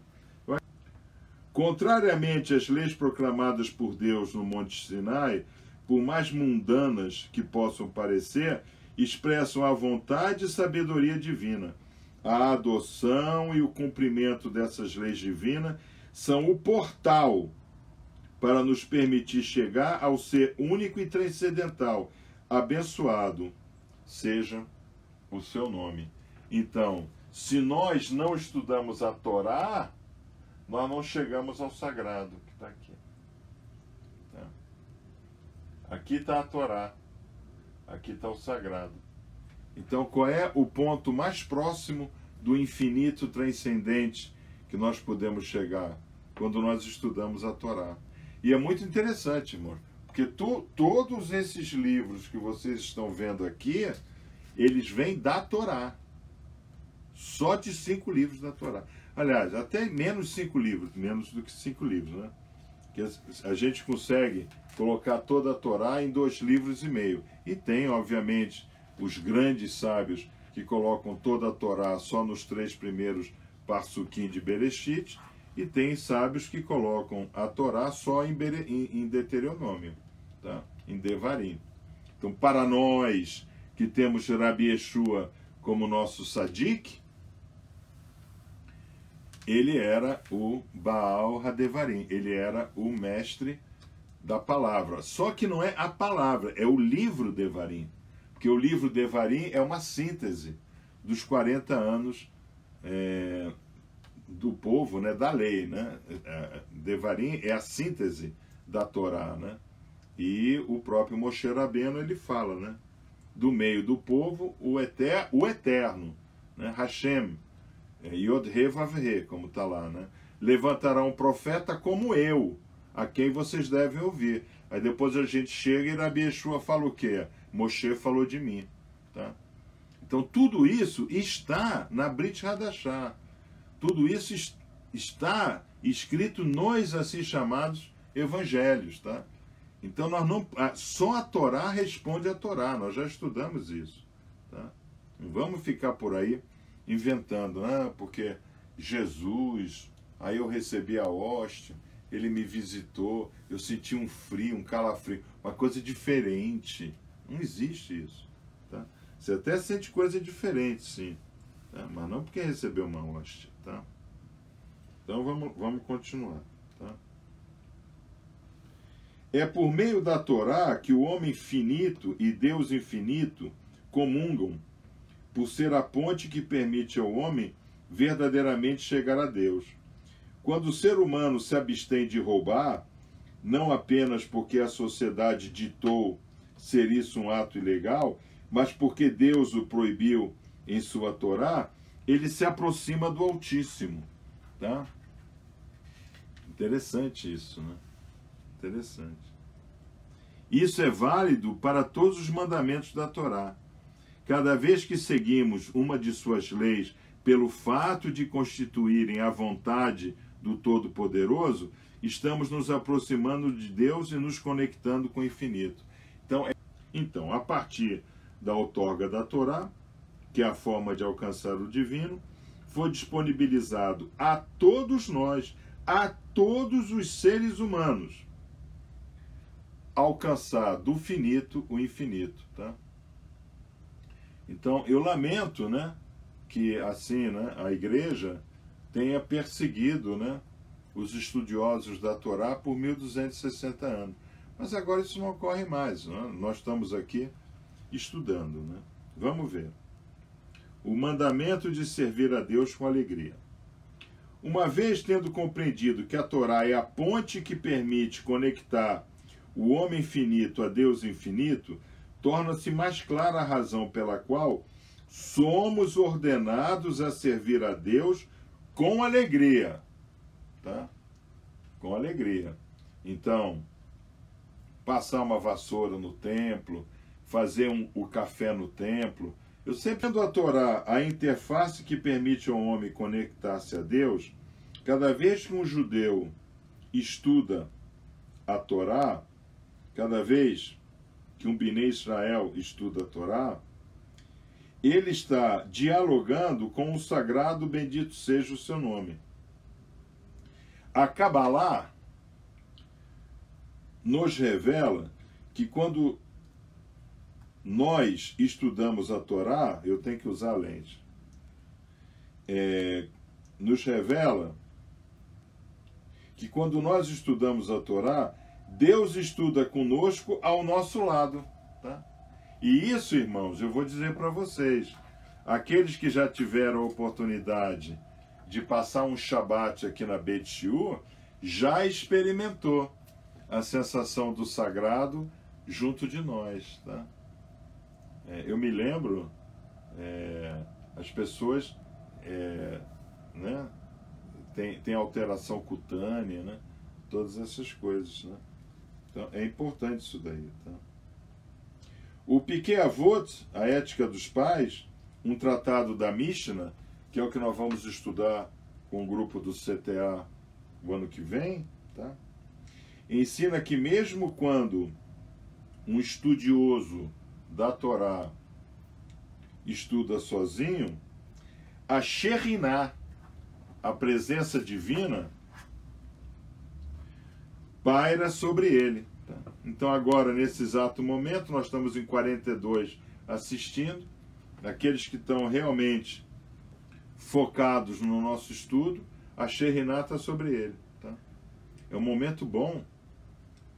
Contrariamente às leis proclamadas por Deus no Monte Sinai, por mais mundanas que possam parecer, expressam a vontade e sabedoria divina. A adoção e o cumprimento dessas leis divinas são o portal para nos permitir chegar ao ser único e transcendental. Abençoado seja o seu nome. Então, se nós não estudamos a Torá, nós não chegamos ao sagrado que está aqui. Tá? Aqui está a Torá. Aqui está o sagrado. Então, qual é o ponto mais próximo do infinito transcendente que nós podemos chegar quando nós estudamos a Torá? E é muito interessante, irmão, porque todos esses livros que vocês estão vendo aqui, eles vêm da Torá. Só de 5 livros da Torá. Aliás, até menos 5 livros, menos do que 5 livros, né? Que a gente consegue colocar toda a Torá em 2 livros e meio. E tem, obviamente, os grandes sábios que colocam toda a Torá só nos 3 primeiros Parsukim de Bereshit, e tem sábios que colocam a Torá só em Deuteronômio, tá? Em Devarim. Então, para nós que temos Rabi Yeshua como nosso Sadik, ele era o Baal Hadevarim, ele era o mestre da palavra. Só que não é a palavra, é o livro Devarim. Porque o livro Devarim é uma síntese dos 40 anos do povo, né, da lei. Né? Devarim é a síntese da Torá. Né? E o próprio Moshe Rabbeinu, ele fala, né? Do meio do povo, o eterno, né? Hashem, Yod-He Vav-He, como está lá, né? Levantará um profeta como eu, a quem vocês devem ouvir. Aí depois a gente chega e Rabi Yeshua fala o quê? Moshe falou de mim. Tá? Então tudo isso está na Brit Hadashah. Tudo isso está escrito nos assim chamados evangelhos. Tá? Então nós não, só a Torá responde a Torá. Nós já estudamos isso. Tá? Não vamos ficar por aí inventando, porque Jesus, aí eu recebi a hóstia, ele me visitou, eu senti um frio, um calafrio, uma coisa diferente. Não existe isso. Tá? Você até sente coisa diferente, sim, tá? Mas não porque recebeu uma hóstia. Tá? Então vamos continuar. Tá? É por meio da Torá que o homem finito e Deus infinito comungam, por ser a ponte que permite ao homem verdadeiramente chegar a Deus. Quando o ser humano se abstém de roubar, não apenas porque a sociedade ditou ser isso um ato ilegal, mas porque Deus o proibiu em sua Torá, ele se aproxima do Altíssimo. Tá? Interessante isso, né? Interessante. Isso é válido para todos os mandamentos da Torá. Cada vez que seguimos uma de suas leis pelo fato de constituírem a vontade do Todo-Poderoso, estamos nos aproximando de Deus e nos conectando com o infinito. Então, a partir da outorga da Torá, que é a forma de alcançar o divino, foi disponibilizado a todos nós, a todos os seres humanos, alcançar do finito o infinito. Tá? Então, eu lamento, né, que assim, né, a igreja tenha perseguido, né, os estudiosos da Torá por 1260 anos. Mas agora isso não ocorre mais. Né? Nós estamos aqui estudando. Né? Vamos ver. O mandamento de servir a Deus com alegria. Uma vez tendo compreendido que a Torá é a ponte que permite conectar o homem finito a Deus infinito, torna-se mais clara a razão pela qual somos ordenados a servir a Deus com alegria, tá? Com alegria. Então, passar uma vassoura no templo, fazer o café no templo. Eu sempre ando a Torá, a interface que permite ao homem conectar-se a Deus. Cada vez que um judeu estuda a Torá, cada vez que um Bnei Israel estuda a Torá, ele está dialogando com o sagrado, bendito seja o seu nome. A Kabbalah nos revela que quando nós estudamos a Torá, eu tenho que usar a lente, nos revela que quando nós estudamos a Torá, Deus estuda conosco ao nosso lado, tá? E isso, irmãos, eu vou dizer para vocês, aqueles que já tiveram a oportunidade de passar um Shabat aqui na Beit Shiur, já experimentou a sensação do sagrado junto de nós, tá? Eu me lembro, as pessoas, né, tem alteração cutânea, né? Todas essas coisas, né? Então, é importante isso daí, tá? O Pirkei Avot, a ética dos pais, um tratado da Mishnah, que é o que nós vamos estudar com o grupo do CTA o ano que vem, tá? Ensina que mesmo quando um estudioso da Torá estuda sozinho, a Shekhinah, a presença divina, paira sobre ele. Tá? Então agora, nesse exato momento, nós estamos em 42 assistindo, aqueles que estão realmente focados no nosso estudo, a Shekhinah está sobre ele. Tá? É um momento bom.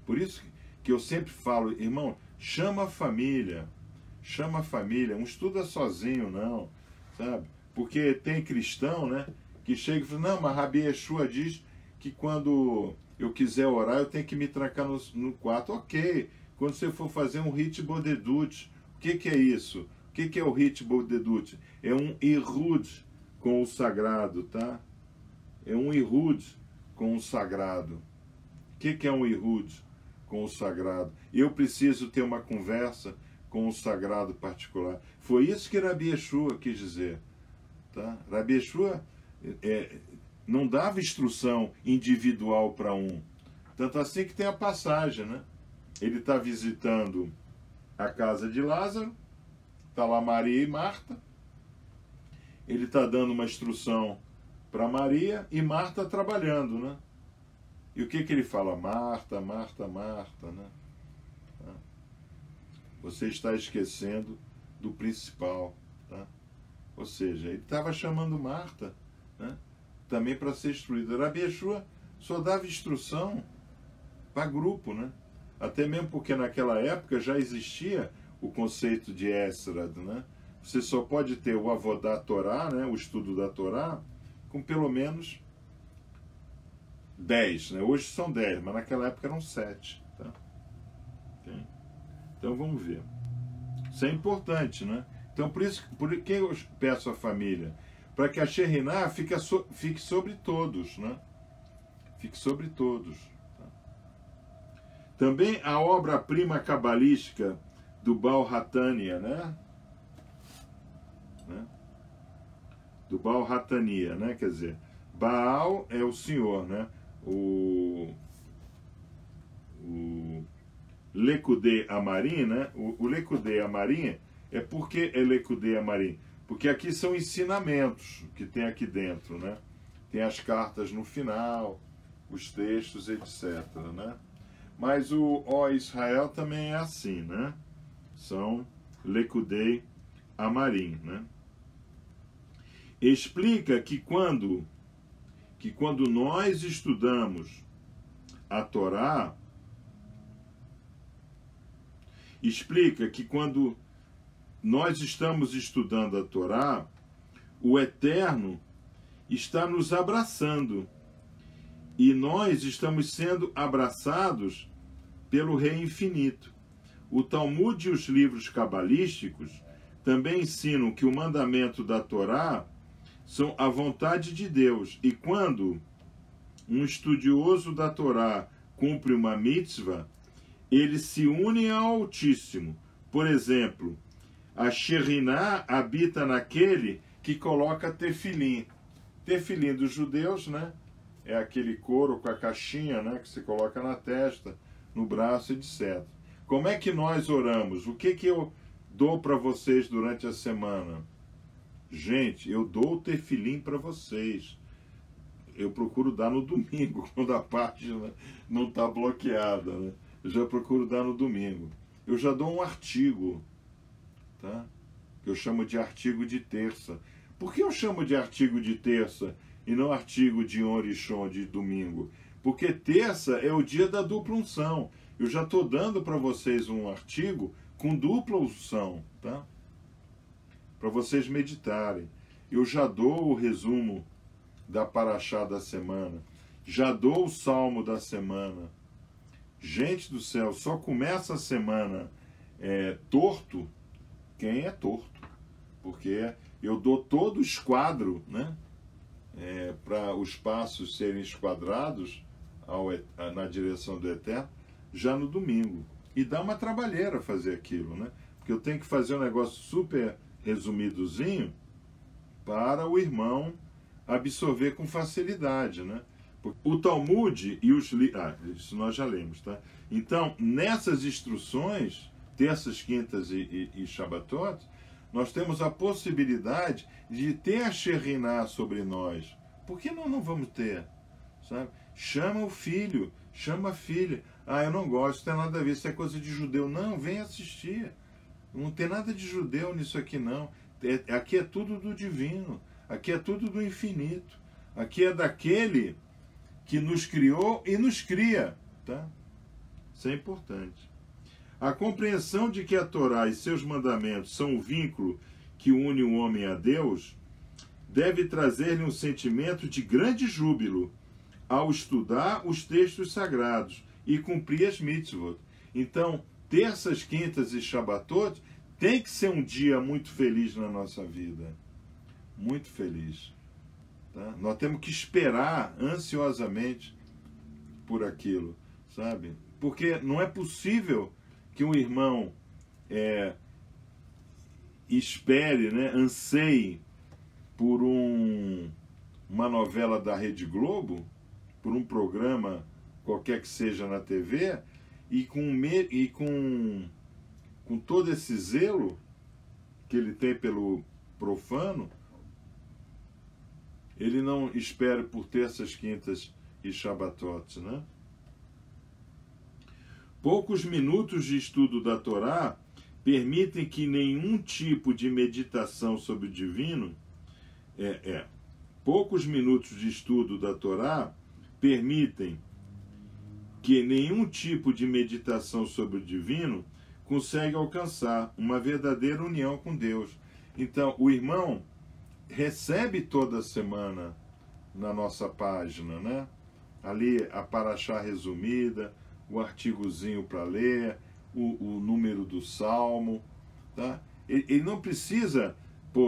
Por isso que eu sempre falo, irmão, chama a família, não estuda sozinho não, sabe? Porque tem cristão, né, que chega e fala, não, mas Rabi Yeshua diz que quando eu quiser orar, eu tenho que me trancar no quarto. Ok, quando você for fazer um Hitbodedut, o que é isso? O que é o Hitbodedut? É um Irud com o sagrado, tá? É um Irud com o sagrado. O que é um Irud com o sagrado? Eu preciso ter uma conversa com o sagrado particular. Foi isso que Rabi Yeshua quis dizer. Tá? Rabi Yeshua não dava instrução individual para um. Tanto assim que tem a passagem, né? Ele está visitando a casa de Lázaro, está lá Maria e Marta, ele está dando uma instrução para Maria e Marta trabalhando, né? E o que ele fala? Marta, Marta, Marta, né? Você está esquecendo do principal, tá? Ou seja, ele estava chamando Marta, né, também para ser instruída. Rabi Yeshua só dava instrução para grupo, né? Até mesmo porque naquela época já existia o conceito de Esrad, né? Você só pode ter o Avodat Torá, né, o estudo da Torá, com pelo menos 10, né? Hoje são 10, mas naquela época eram 7, tá? Okay? Então vamos ver. Isso é importante, né? Então por que eu peço à família? Para que a Shekhinah fique sobre todos, né? Fique sobre todos. Tá? Também a obra-prima cabalística do Baal Hatania, né? Do Baal Hatania, né? Quer dizer, Baal é o Senhor, né? O Lekudei Amarim, né? O Lekudei Amarim porque é Lekudei Amarim? Porque aqui são ensinamentos que tem aqui dentro, né? Tem as cartas no final, os textos, etc, né? Mas o Ó Israel também é assim, né? São Lekudei Amarim, né? Explica que quando nós estudamos a Torá, explica que quando nós estamos estudando a Torá, o Eterno está nos abraçando e nós estamos sendo abraçados pelo Rei Infinito. O Talmud e os livros cabalísticos também ensinam que o mandamento da Torá são a vontade de Deus, e quando um estudioso da Torá cumpre uma mitzvah, ele se une ao Altíssimo. Por exemplo, a Sheriná habita naquele que coloca tefilim. Tefilim dos judeus, né? É aquele couro com a caixinha, né? Que se coloca na testa, no braço, etc. Como é que nós oramos? O que eu dou para vocês durante a semana? Gente, eu dou o tefilim para vocês. Eu procuro dar no domingo, quando a página não está bloqueada, né? Eu já procuro dar no domingo. Eu já dou um artigo, tá? Que eu chamo de artigo de terça. Por que eu chamo de artigo de terça e não artigo de Yom Rishon, de domingo? Porque terça é o dia da dupla unção. Eu já estou dando para vocês um artigo com dupla unção, tá? Para vocês meditarem. Eu já dou o resumo da Parashá da semana. Já dou o salmo da semana. Gente do céu, só começa a semana torto quem é torto. Porque eu dou todo o esquadro, né? Para os passos serem esquadrados na direção do Eterno, já no domingo. E dá uma trabalheira fazer aquilo, né? Porque eu tenho que fazer um negócio super resumidozinho para o irmão absorver com facilidade, né? O Talmud e os isso nós já lemos, tá? Então, nessas instruções, terças, quintas e Shabbatot, nós temos a possibilidade de ter a Sheriná sobre nós. Por que não vamos ter? Sabe? Chama o filho, chama a filha. Ah, eu não gosto, não tem nada a ver, isso é coisa de judeu. Não, vem assistir. Não tem nada de judeu nisso aqui, não. Aqui é tudo do divino. Aqui é tudo do infinito. Aqui é daquele que nos criou e nos cria. Tá? Isso é importante. A compreensão de que a Torá e seus mandamentos são o vínculo que une o homem a Deus deve trazer-lhe um sentimento de grande júbilo ao estudar os textos sagrados e cumprir as mitzvot. Então, terças, quintas e Shabbatot tem que ser um dia muito feliz na nossa vida. Muito feliz. Tá? Nós temos que esperar ansiosamente por aquilo, sabe? Porque não é possível que um irmão espere, né, anseie por uma novela da Rede Globo, por um programa qualquer que seja na TV, e com todo esse zelo que ele tem pelo profano, ele não espera por terças, quintas e Shabbatot, né? Poucos minutos de estudo da Torá permitem que nenhum tipo de meditação sobre o divino poucos minutos de estudo da Torá permitem que nenhum tipo de meditação sobre o divino consegue alcançar uma verdadeira união com Deus. Então, o irmão recebe toda semana na nossa página, né? Ali a Parashá resumida, o artigozinho para ler, o número do salmo, tá? Ele não precisa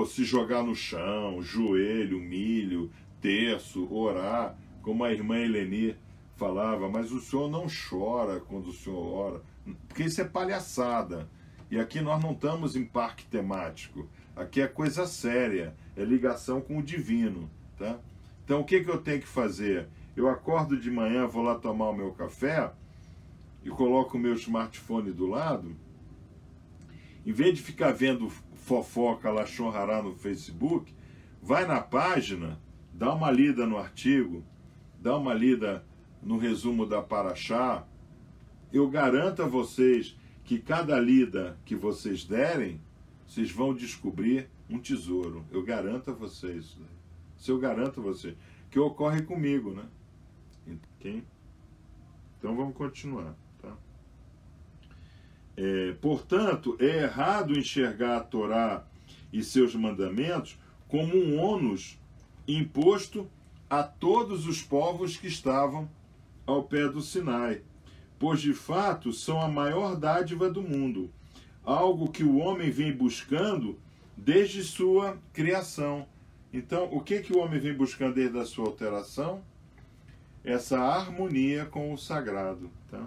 se jogar no chão, joelho, milho, terço, orar, como a irmã Eleni falava, mas o senhor não chora quando o senhor ora, porque isso é palhaçada. E aqui nós não estamos em parque temático, aqui é coisa séria, é ligação com o divino, tá? Então o que eu tenho que fazer? Eu acordo de manhã, vou lá tomar o meu café e coloco o meu smartphone do lado, em vez de ficar vendo fofoca lá, chorrará no Facebook, vai na página, dá uma lida no artigo, dá uma lida no resumo da Parashá. Eu garanto a vocês que cada lida que vocês derem, vocês vão descobrir um tesouro. Eu garanto a vocês. Isso eu garanto a vocês. Que ocorre comigo, né? Então vamos continuar. Tá? Portanto, é errado enxergar a Torá e seus mandamentos como um ônus imposto a todos os povos que estavam ao pé do Sinai, pois de fato são a maior dádiva do mundo, algo que o homem vem buscando desde sua criação. Então, o que o homem vem buscando desde a sua alteração? Essa harmonia com o sagrado. Tá?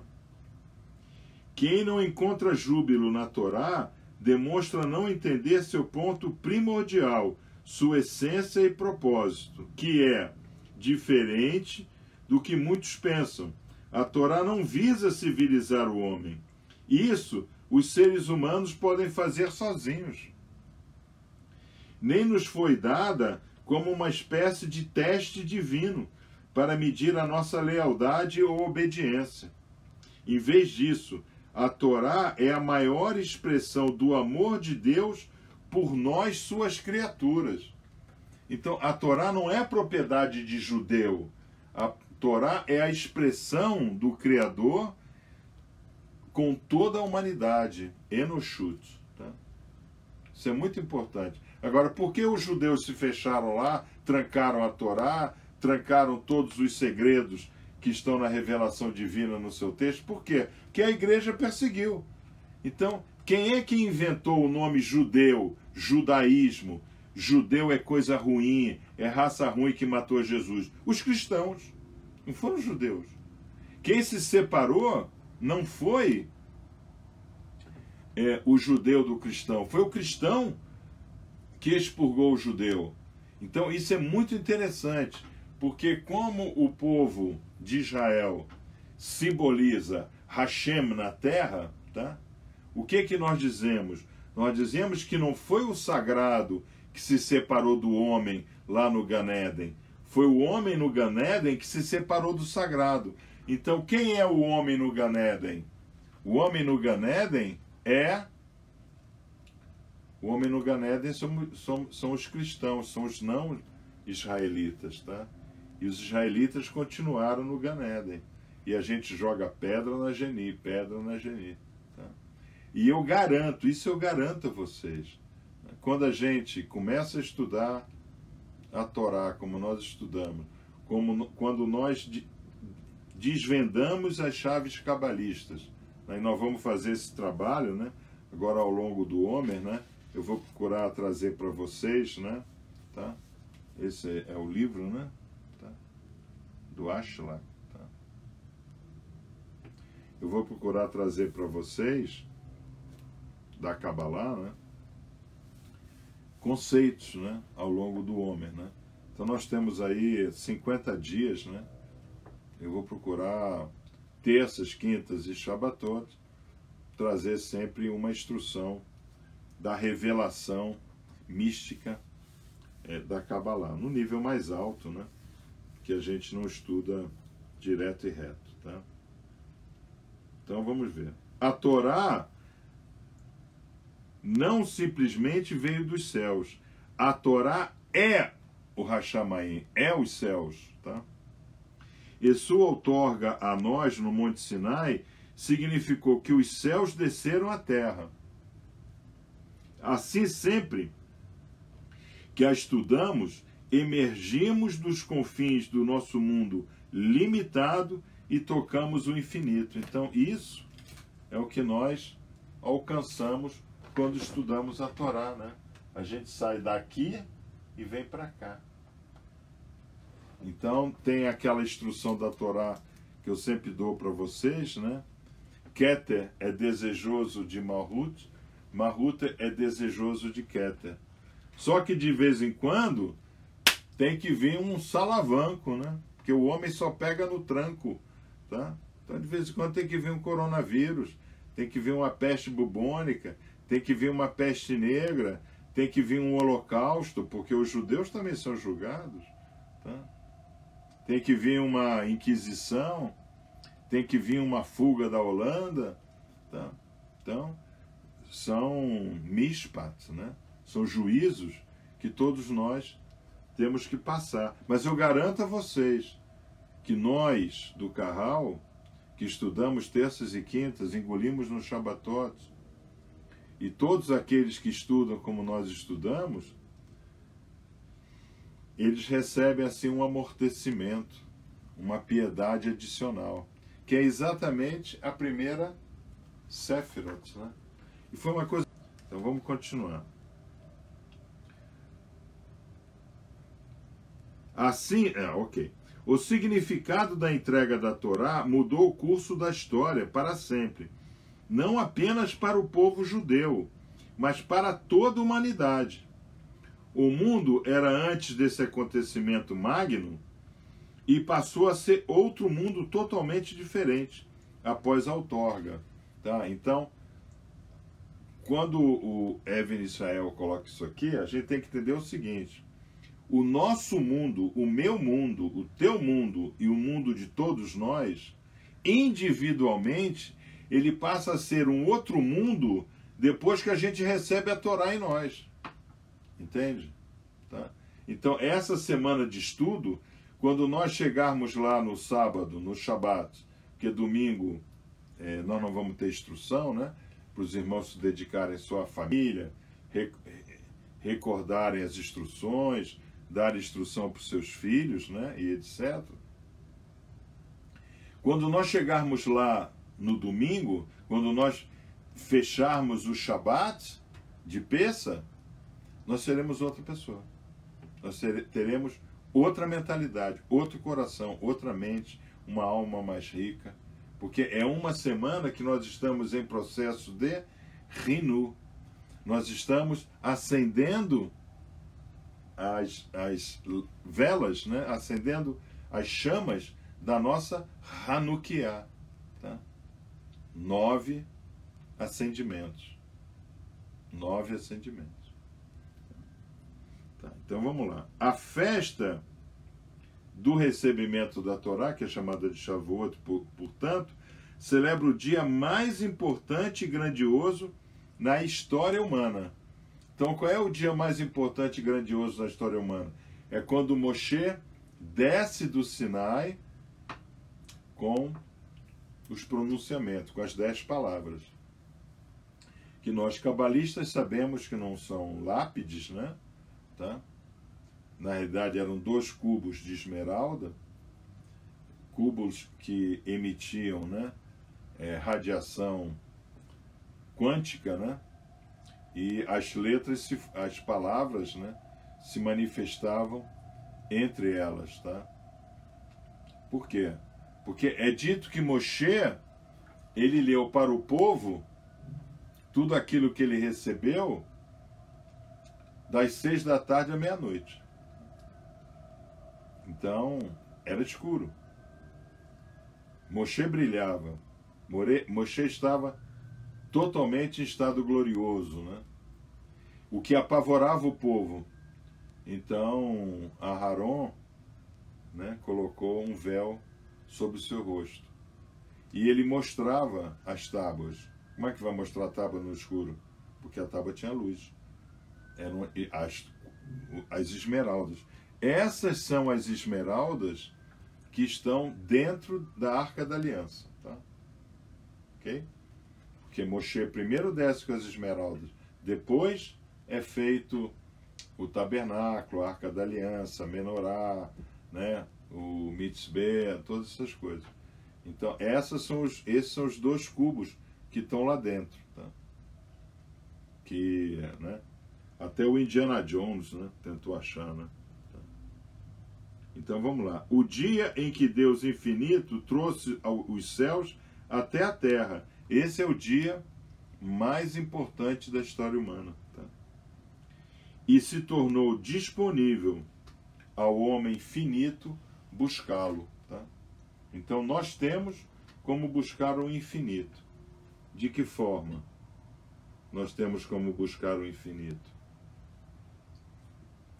Quem não encontra júbilo na Torá demonstra não entender seu ponto primordial, sua essência e propósito, que é diferente do que muitos pensam. A Torá não visa civilizar o homem. Isso os seres humanos podem fazer sozinhos. Nem nos foi dada como uma espécie de teste divino para medir a nossa lealdade ou obediência. Em vez disso, a Torá é a maior expressão do amor de Deus por nós, suas criaturas. Então, a Torá não é propriedade de judeu. A Torá é a expressão do Criador com toda a humanidade, Enoshut. Tá? Isso é muito importante. Agora, por que os judeus se fecharam lá, trancaram a Torá, trancaram todos os segredos que estão na revelação divina no seu texto? Por quê? Porque a igreja perseguiu. Então, quem é que inventou o nome judeu, judaísmo? Judeu é coisa ruim, é raça ruim que matou Jesus. Os cristãos, não foram os judeus. Quem se separou não foi o judeu do cristão, foi o cristão que expurgou o judeu. Então isso é muito interessante, porque como o povo de Israel simboliza Hashem na terra, tá? O que nós dizemos? Nós dizemos que não foi o sagrado que se separou do homem lá no Gan Eden. Foi o homem no Gan Eden que se separou do sagrado. Então, quem é o homem no Gan Eden? O homem no Gan Eden O homem no Gan Eden são os cristãos, são os não israelitas, tá? E os israelitas continuaram no Gan Eden. E a gente joga pedra na Geni, tá? E eu garanto, isso eu garanto a vocês, quando a gente começa a estudar a Torá, como nós estudamos, quando nós desvendamos as chaves cabalistas, né? E nós vamos fazer esse trabalho, né? Agora ao longo do Homer, né? Eu vou procurar trazer para vocês, né? Tá? Esse é o livro, né? Tá? Do Ashlag. Tá? Eu vou procurar trazer para vocês da Kabbalah, né? Conceitos, né? Ao longo do Homer, né? Então nós temos aí 50 dias, né? Eu vou procurar terças, quintas e Shabbatot trazer sempre uma instrução da revelação mística da Kabbalah, no nível mais alto, né? Que a gente não estuda direto e reto, tá? Então vamos ver. A Torá não simplesmente veio dos céus. A Torá é o Hashamayim, é os céus, tá? E sua outorga a nós no Monte Sinai significou que os céus desceram à terra. Assim, sempre que a estudamos, emergimos dos confins do nosso mundo limitado e tocamos o infinito. Então, isso é o que nós alcançamos quando estudamos a Torá, né? A gente sai daqui e vem para cá. Então, tem aquela instrução da Torá que eu sempre dou para vocês, né? Keter é desejoso de Malhut, Malhut é desejoso de Keter. Só que de vez em quando tem que vir um salavanco, né? Porque o homem só pega no tranco, tá? Então, de vez em quando tem que vir um coronavírus, tem que vir uma peste bubônica, tem que vir uma peste negra, tem que vir um holocausto, porque os judeus também são julgados, tá? Tem que vir uma inquisição, tem que vir uma fuga da Holanda, tá? Então, são mishpat, né? São juízos que todos nós temos que passar. Mas eu garanto a vocês que nós, do Carral, que estudamos terças e quintas, engolimos no Shabbatot, e todos aqueles que estudam como nós estudamos, eles recebem assim um amortecimento, uma piedade adicional, que é exatamente a primeira Sefirot, né? E foi uma coisa... Então vamos continuar. Assim, ok. O significado da entrega da Torá mudou o curso da história para sempre. Não apenas para o povo judeu, mas para toda a humanidade. O mundo era antes desse acontecimento magno e passou a ser outro mundo totalmente diferente após a outorga. Tá? Então, quando o Even Israel coloca isso aqui, a gente tem que entender o seguinte: o nosso mundo, o meu mundo, o teu mundo e o mundo de todos nós, individualmente, ele passa a ser um outro mundo depois que a gente recebe a Torá em nós. Entende? Tá? Então, essa semana de estudo, quando nós chegarmos lá no sábado, no Shabat, porque domingo nós não vamos ter instrução, né? Para os irmãos se dedicarem só à família, recordarem as instruções, dar instrução para os seus filhos, né? E etc. Quando nós chegarmos lá no domingo, quando nós fecharmos o Shabat de Pessa, nós seremos outra pessoa. Nós teremos outra mentalidade, outro coração, outra mente, uma alma mais rica. Porque é uma semana que nós estamos em processo de Rinu. Nós estamos acendendo as velas, né? Acendendo as chamas da nossa Hanukkah. Tá? 9 acendimentos. 9 acendimentos. Tá, então vamos lá. A festa do recebimento da Torá, que é chamada de Shavuot, portanto, celebra o dia mais importante e grandioso na história humana. Então, qual é o dia mais importante e grandioso na história humana? É quando Moshe desce do Sinai com os pronunciamentos, com as 10 palavras. Que nós cabalistas sabemos que não são lápides, né? Tá? Na realidade eram 2 cubos de esmeralda, cubos que emitiam, né, radiação quântica, né? E as letras, as palavras, né, se manifestavam entre elas, tá? Por quê? Porque é dito que Moshe, ele leu para o povo tudo aquilo que ele recebeu das 6 da tarde à meia-noite. Então, era escuro. Moshe brilhava. Moshe estava totalmente em estado glorioso, né? O que apavorava o povo. Então, Aharon, né, colocou um véu sobre o seu rosto. E ele mostrava as tábuas. Como é que vai mostrar a tábua no escuro? Porque a tábua tinha luz. Eram as esmeraldas. Essas são as esmeraldas que estão dentro da Arca da Aliança. Tá? Ok? Porque Moshe primeiro desce com as esmeraldas, depois é feito o tabernáculo, a Arca da Aliança, a Menorá, né? O Mitzvah, todas essas coisas. Então, esses são os 2 cubos que estão lá dentro. Tá? Que, né? Até o Indiana Jones, né, tentou achar, né? Então vamos lá. O dia em que Deus infinito trouxe os céus até a terra. Esse é o dia mais importante da história humana. Tá? E se tornou disponível ao homem finito buscá-lo. Tá? Então nós temos como buscar o infinito. De que forma nós temos como buscar o infinito?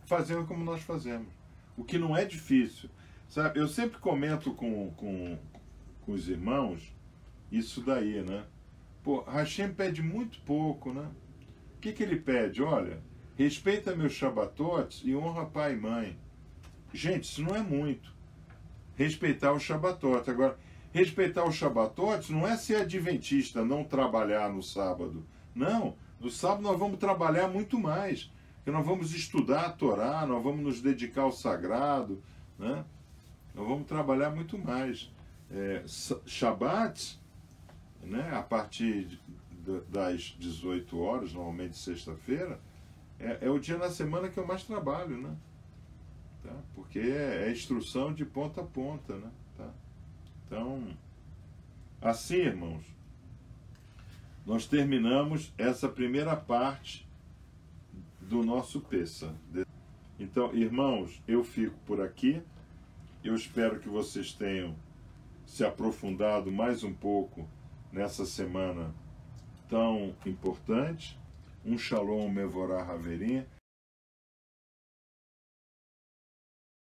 Fazendo como nós fazemos. O que não é difícil. Sabe? Eu sempre comento com os irmãos isso daí, né? Pô, Hashem pede muito pouco, né? O que ele pede? Olha, respeita meus Shabbatot e honra pai e mãe. Gente, isso não é muito. Respeitar o Shabbatot. Agora, respeitar o Shabbatot não é ser adventista, não trabalhar no sábado. Não, no sábado nós vamos trabalhar muito mais. Porque nós vamos estudar a Torá, nós vamos nos dedicar ao sagrado, né? Nós vamos trabalhar muito mais. Shabat, né, a partir das 18 horas, normalmente sexta-feira, é o dia na semana que eu mais trabalho, né? Tá? Porque é instrução de ponta a ponta, né? Tá? Então, assim, irmãos, nós terminamos essa primeira parte do nosso Pessa. Então, irmãos, eu fico por aqui. Eu espero que vocês tenham se aprofundado mais um pouco nessa semana tão importante. Um Shalom Mevorah Haverim.